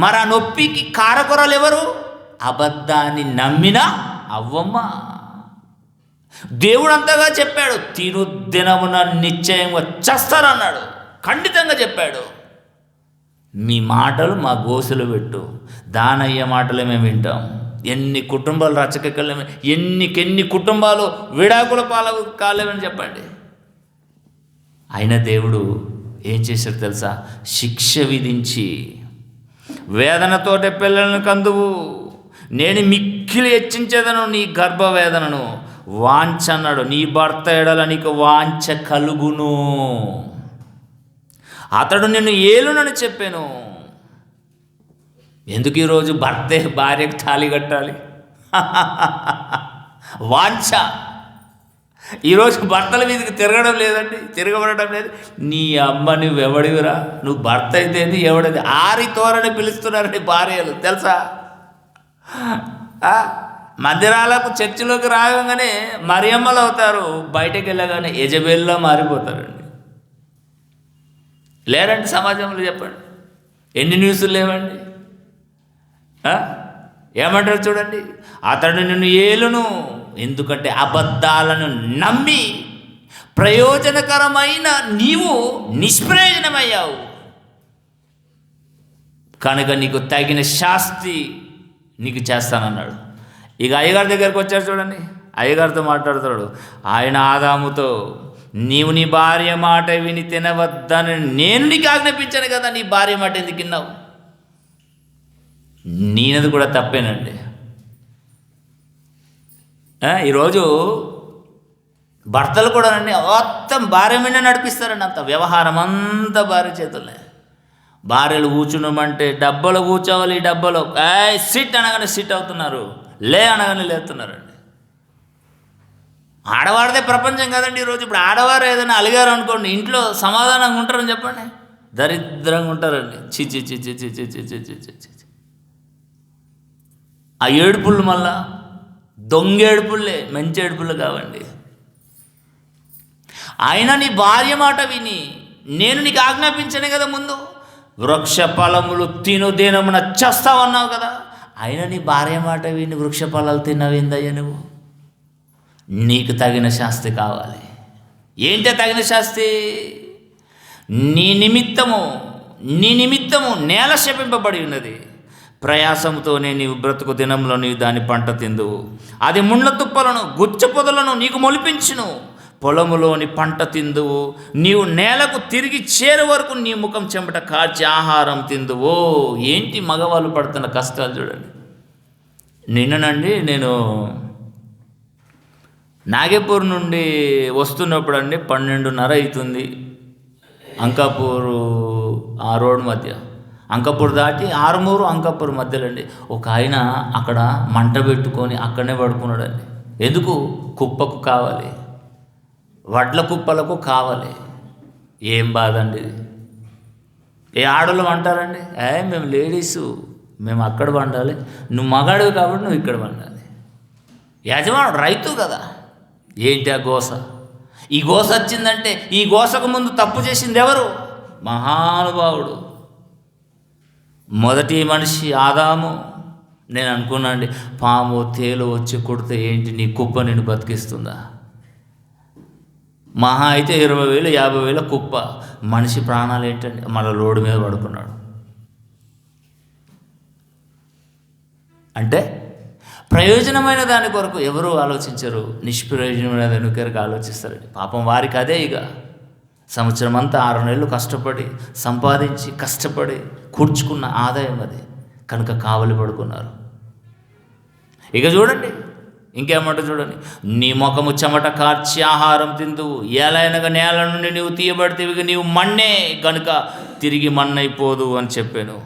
మరి ఆ నొప్పికి కారకురాలు ఎవరు? అబద్ధాన్ని నమ్మిన అవ్వమ్మ. దేవుడు అంతగా చెప్పాడు, తిను దినమున నిశ్చయంగా చస్తారన్నాడు, ఖండితంగా చెప్పాడు. మీ మాటలు మా గోసులు పెట్టు. దానయ్య మాటలే మేము వింటాం. ఎన్ని కుటుంబాలు రచకెక్కలేమే, ఎన్ని కుటుంబాలు విడాకుల పాలు కాలేమని చెప్పండి. అయినా దేవుడు ఏం చేశాడు తెలుసా? శిక్ష విధించి, వేదనతోటే పిల్లలను కందువు, నేను మిక్కిలి హెచ్చించేదను నీ గర్భవేదనను, వాంఛ అన్నాడు. నీ భర్త ఎడల నీకు వాంఛ కలుగును, అతడు నిన్ను ఏలునని చెప్పాను. ఎందుకు ఈరోజు భర్తే భార్యకు తాళి కట్టాలి? వాంఛ. ఈరోజు భర్తల మీదకి తిరగడం లేదండి, తిరగబడడం లేదు. నీ అమ్మ నువ్వు ఎవడివిరా, నువ్వు భర్త అయితే ఎవడది? ఆరి తోరని పిలుస్తున్నారండి భార్యలు, తెలుసా? మందిరాలకు చర్చిలోకి రాగానే మరియమ్మలు అవుతారు, బయటకు వెళ్ళగానే యజబేల్లా మారిపోతారండి. లేరండి సమాజంలో? చెప్పండి, ఎన్ని న్యూస్లు లేవండి? ఏమంటారు చూడండి, అతడు నిన్ను ఏలును, ఎందుకంటే అబద్ధాలను నమ్మి ప్రయోజనకరమైన నీవు నిష్ప్రయోజనమయ్యావు, కనుక నీకు తగిన శాస్తి నీకు చేస్తానన్నాడు. ఇక అయ్యగారి దగ్గరికి వచ్చారు చూడండి, అయ్యగారితో మాట్లాడుతాడు. ఆయన ఆదాముతో, నీవు నీ భార్య మాట విని తినవద్దని నేను నీకు ఆజ్ఞాపించాను కదా, నీ భార్య మాట ఎందుకు విన్నావు? నేనది కూడా తప్పేనండి. ఈరోజు భర్తలు కూడా అండి మొత్తం భార్య మీద నడిపిస్తారండి, అంత వ్యవహారం అంతా భార్య చేతులే. భార్యలు కూర్చున్నామంటే డబ్బలో కూర్చోవాలి, ఈ డబ్బలో సిట్ అనగానే సిట్ అవుతున్నారు, లే అనగానే లేస్తున్నారండి. ఆడవాడిదే ప్రపంచం కదండి ఈరోజు. ఇప్పుడు ఆడవారు ఏదైనా అలిగారు అనుకోండి, ఇంట్లో సమాధానంగా ఉంటారని చెప్పండి, దరిద్రంగా ఉంటారండి. చి చి చి చి చి చి చి చి చి చి. ఆ ఏడుపుళ్ళు మళ్ళా దొంగ ఏడుపుల్లే, మంచి ఏడుపుళ్ళు కావండి. అయినా నీ భార్య మాట విని నేను నీకు ఆజ్ఞాపించాను కదా ముందు, వృక్ష ఫలములు తిను దినమున చస్తావన్నావు కదా. అయినా నీ భార్య మాట విని వృక్ష ఫలాలు తిన్నావేందయ్యా నువ్వు? నీకు తగిన శాస్తి కావాలి. ఏంటో తగిన శాస్తి? నీ నిమిత్తము నేల శపింపబడి ఉన్నది, ప్రయాసంతోనే నీవు బ్రతుకు దినంలో నీవు దాని పంట తిందువు. అది ముండ్ల తుప్పలను గుచ్చ పొదలను నీకు మొలిపించును, పొలములోని పంట తిందువు. నీవు నేలకు తిరిగి చేరే వరకు నీ ముఖం చెమట కాచి ఆహారం తిందువో. ఏంటి మగవాళ్ళు పడుతున్న కష్టాలు చూడండి. నిన్ననండి నేను నాగపూర్ నుండి వస్తున్నప్పుడు అండి 12:30 అవుతుంది. అంకాపూర్ ఆ రోడ్ మధ్య, అంకాపూర్ దాటి ఆరుమూరు అంకాపూర్ మధ్యలో అండి ఒక ఆయన అక్కడ మంట పెట్టుకొని అక్కడనే పడుకున్నాడండి. ఎందుకు? కుప్పకు కావాలి, వడ్ల కుప్పలకు కావాలి. ఏం బాధ అండి ఇది. ఏ ఆడోళ్ళు అంటారండి, మేము లేడీసు, మేము అక్కడ వండాలి, నువ్వు మగాడివి కాబట్టి నువ్వు ఇక్కడ వండాలి. యజమానుడు రైతు కదా. ఏంటి ఆ గోస? ఈ గోస వచ్చిందంటే ఈ గోసకు ముందు తప్పు చేసింది ఎవరు? మహానుభావుడు, మొదటి మనిషి ఆదాము. నేను అనుకున్నా అండి, పాము తేలు వచ్చి కొడితే ఏంటి నీ కుప్ప నిన్ను బతికిస్తుందా? మహా అయితే 20,000 50,000 కుప్ప. మనిషి ప్రాణాలు ఏంటండి? మన రోడ్డు మీద పడుకున్నాడు. అంటే ప్రయోజనమైన దాని కొరకు ఎవరు ఆలోచించరు, నిష్ప్రయోజనమైన దాని కొరకు ఆలోచిస్తారండి. పాపం వారికి అదే ఇక సంవత్సరం అంతా 6 నెలలు కష్టపడి సంపాదించి కష్టపడి కూర్చుకున్న ఆదాయం అది, కనుక కావలి పడుకున్నారు. ఇక చూడండి ఇంకేమంట చూడండి, నీ ముఖము చెమట కార్చి ఆహారం తిందువు, ఏలైనగా నేల నుండి నీవు తీయబడితేవి, నీవు మన్నే గనుక తిరిగి మన్నైపోదు అని చెప్పాను.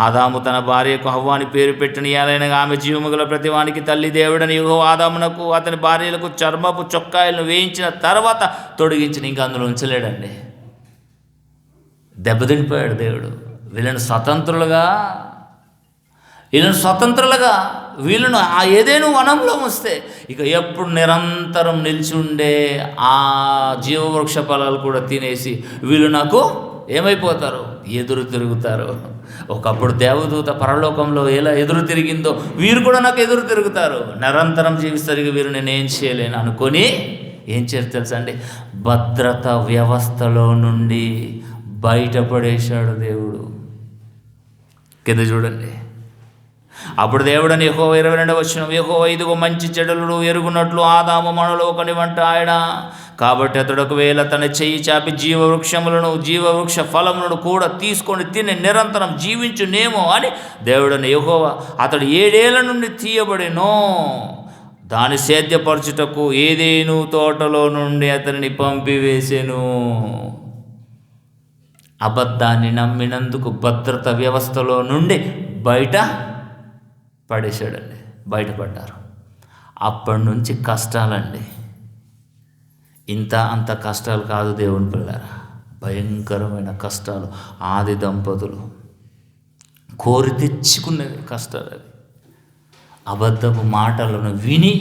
ఆదాము తన భార్యకు హవ్వ అని పేరు పెట్టిన ఏలైనగా ఆమె జీవముగల ప్రతివానికి తల్లి. దేవుడని యెహోవా ఆదామునకు అతని భార్యలకు చర్మపు చొక్కాయలను వేయించిన తర్వాత తొడిగించిన, ఇంకా అందులో ఉంచలేడండి. దెబ్బతిండిపోయాడు దేవుడు. వీళ్ళను స్వతంత్రులుగా వీళ్ళను ఆ ఏదేను వనంలో వస్తే ఇక ఎప్పుడు నిరంతరం నిలిచి ఉండే ఆ జీవవృక్ష ఫలాలు కూడా తినేసి వీళ్ళు నాకు ఏమైపోతారు, ఎదురు తిరుగుతారు. ఒకప్పుడు దేవదూత పరలోకంలో ఎలా ఎదురు తిరిగిందో వీరు కూడా నాకు ఎదురు తిరుగుతారు, నిరంతరం జీవిస్తారు, వీరు నేనేం చేయలేను అనుకొని ఏం చేయాలి తెలుసా అండి, భద్రత వ్యవస్థలో నుండి బయటపడేశాడు దేవుడు. కింద చూడండి, అప్పుడు దేవుడని యెహోవా 22వ వచనం, యెహోవా ఇదిగో మంచి చెడులను ఎరుగునట్లు ఆదాము మనలో ఒకని వంట ఆయన. కాబట్టి అతడు ఒకవేళ తన చెయ్యి చాపి జీవవృక్ష ఫలములను కూడా తీసుకొని తిని నిరంతరం జీవించునేమో అని దేవుడని యెహోవా అతడు 7 ఏళ్ల నుండి తీయబడెనో, దాని సేద్యపరచుటకు ఏదేను తోటలో నుండి అతనిని పంపివేసెను. అబద్ధాన్ని నమ్మినందుకు భద్రత వ్యవస్థలో నుండి బయటపడ్డారు. అప్పటి నుంచి కష్టాలండి, ఇంత అంత కష్టాలు కాదు దేవుని పిల్లారా, భయంకరమైన కష్టాలు. ఆది దంపతులు కోరి తెచ్చుకునేవి కష్టాలు అవి. అబద్ధపు మాటలను విని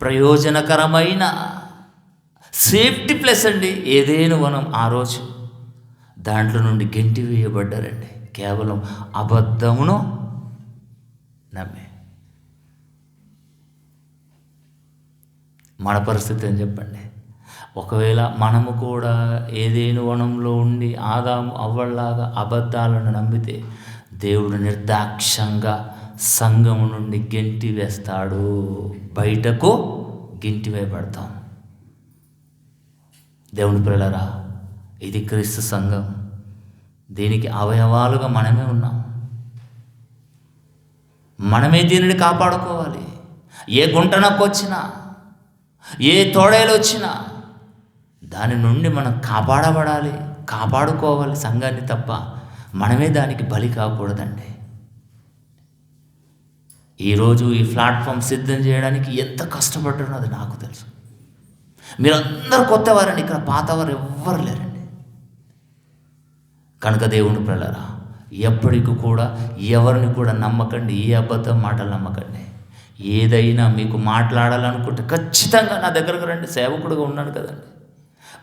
ప్రయోజనకరమైన సేఫ్టీ ప్లేస్ అండి ఏదేను వనం. ఆ రోజు దాంట్లో నుండి గెంటి వేయబడ్డారండి, కేవలం అబద్ధమును నమ్మే. మన పరిస్థితి ఏం చెప్పండి, ఒకవేళ మనము కూడా ఏదేను వనంలో ఉండి ఆదాము అవ్వలాగా అబద్ధాలను నమ్మితే దేవుడు నిర్దాక్షంగా సంఘము నుండి గెంటి వేస్తాడు, బయటకు గెంటి వేయబడతాం. దేవుని పిల్లరా, ఇది క్రీస్తు సంఘం, దీనికి అవయవాలుగా మనమే ఉన్నాం. మనమే దీనిని కాపాడుకోవాలి. ఏ గుంటనకు వచ్చినా, ఏ తోడేలు వచ్చినా దాని నుండి మనం కాపాడుకోవాలి సంఘాన్ని తప్ప మనమే దానికి బలి కాకూడదండి. ఈరోజు ఈ ప్లాట్ఫామ్ సిద్ధం చేయడానికి ఎంత కష్టపడ్డానో అది నాకు తెలుసు. మీరందరూ కొత్తవారండి, ఇక్కడ పాతవారు ఎవ్వరు లేరండి. కనుక దేవుని పిల్లరా, ఎప్పటికి కూడా ఎవరిని కూడా నమ్మకండి, ఏ అబద్ధం మాటలు నమ్మకండి. ఏదైనా మీకు మాట్లాడాలనుకుంటే ఖచ్చితంగా నా దగ్గరకు రండి, సేవకుడుగా ఉన్నాను కదండి.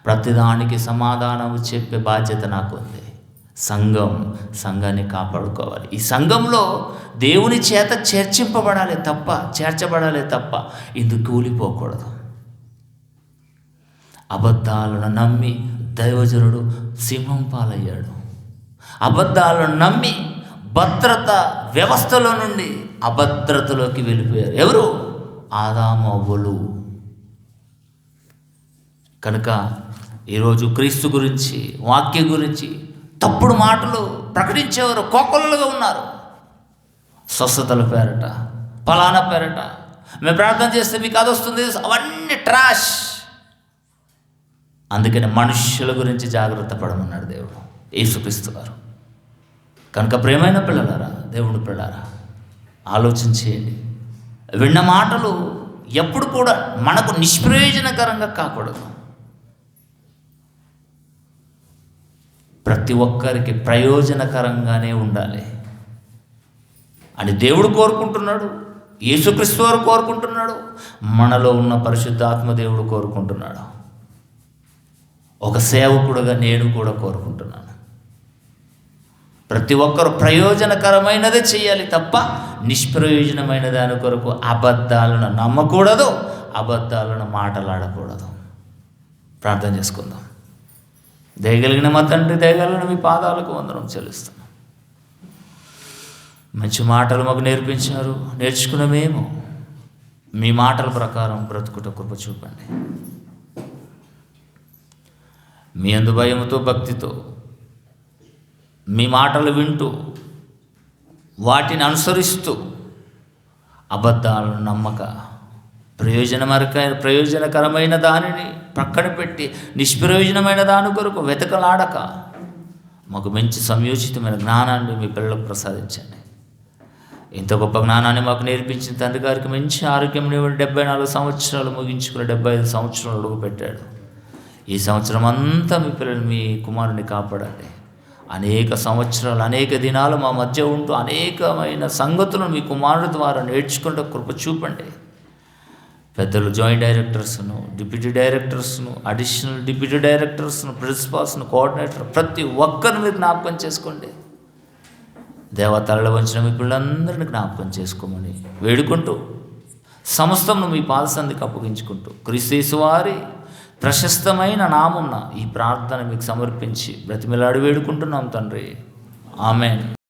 ప్రతిదానికి సమాధానం చెప్పే బాధ్యత నాకు ఉంది. సంఘాన్ని కాపాడుకోవాలి. ఈ సంఘంలో దేవుని చేత చేర్చబడాలి తప్ప ఇందుకు కూలిపోకూడదు. అబద్ధాలను నమ్మి దైవజనుడు సింహం పాలయ్యాడు. అబద్ధాలను నమ్మి భద్రత వ్యవస్థలో నుండి అభద్రతలోకి వెళ్ళిపోయారు. ఎవరు? ఆదాము అవ్వలు. కనుక ఈరోజు క్రీస్తు గురించి, వాక్యం గురించి తప్పుడు మాటలు ప్రకటించేవారు కోకొల్లలుగా ఉన్నారు. స్వస్థతల పేరట, ఫలానా పేరట, మేము ప్రార్థన చేస్తే మీకు అది వస్తుంది, అవన్నీ ట్రాష్. అందుకని మనుష్యుల గురించి జాగ్రత్త పడమన్నాడు దేవుడు, యేసుక్రీస్తు వారు. కనుక ప్రియమైన పిల్లలారా, దేవుని పిల్లలారా, ఆలోచన చేయండి. విన్న మాటలు ఎప్పుడు కూడా మనకు నిష్ప్రయోజనకరంగా కాకూడదు. ప్రతి ఒక్కరికి ప్రయోజనకరంగానే ఉండాలి అని దేవుడు కోరుకుంటున్నాడు, యేసుక్రీస్తు వారు కోరుకుంటున్నాడు, మనలో ఉన్న పరిశుద్ధాత్మ దేవుడు కోరుకుంటున్నాడు. ఒక సేవకుడుగా నేను కూడా కోరుకుంటున్నాను. ప్రతి ఒక్కరు ప్రయోజనకరమైనదే చేయాలి తప్ప నిష్ప్రయోజనమైన దాని కొరకు అబద్ధాలను నమ్మకూడదు, అబద్ధాలను మాటలాడకూడదు. ప్రార్థన చేసుకుందాం. దయగలిగిన మా తండ్రి, దయగలిగిన మీ పాదాలకు వందనం చెల్లిస్తున్నాం. మంచి మాటలు మాకు నేర్పించారు, నేర్చుకున్న మేము మీ మాటల ప్రకారం బ్రతుకుట కృప చూపండి. మీ అందు భయముతో భక్తితో మీ మాటలు వింటూ వాటిని అనుసరిస్తూ అబద్ధాలను నమ్మక ప్రయోజనకరమైన దానిని ప్రక్కన పెట్టి నిష్ప్రయోజనమైన దాని కొరకు వెతకలాడక మాకు మంచి సంయోచితమైన జ్ఞానాన్ని మీ పిల్లలకు ప్రసాదించండి. ఇంత గొప్ప జ్ఞానాన్ని మాకు నేర్పించిన తండ్రి గారికి మంచి ఆరోగ్యం 74 సంవత్సరాలు ముగించుకుని 75 సంవత్సరాలు అడుగు పెట్టాడు. ఈ సంవత్సరం అంతా మీ పిల్లలు మీ కుమారుని కాపాడండి. అనేక సంవత్సరాలు అనేక దినాలు మా మధ్య ఉంటూ అనేకమైన సంగతులను మీ కుమారుడు ద్వారా నేర్చుకుంటూ కృప చూపండి. పెద్దలు జాయింట్ డైరెక్టర్స్ను, డిప్యూటీ డైరెక్టర్స్ను, అడిషనల్ డిప్యూటీ డైరెక్టర్స్ను, ప్రిన్సిపాల్స్ను, కోఆర్డినేటర్ ప్రతి ఒక్కరిని మీరు జ్ఞాపకం చేసుకోండి. దేవతలలో వంచిన మీ పిల్లలందరినీ జ్ఞాపకం చేసుకోమని వేడుకుంటూ సమస్తమును మీ పాదసన్నిధికి అప్పగించుకుంటూ క్రీస్తు యేసు వారి ప్రశస్తమైన నామమున ఈ ప్రార్థన మీకు సమర్పించి బ్రతిమిలాడి వేడుకుంటున్నాం తండ్రి. ఆమేన్.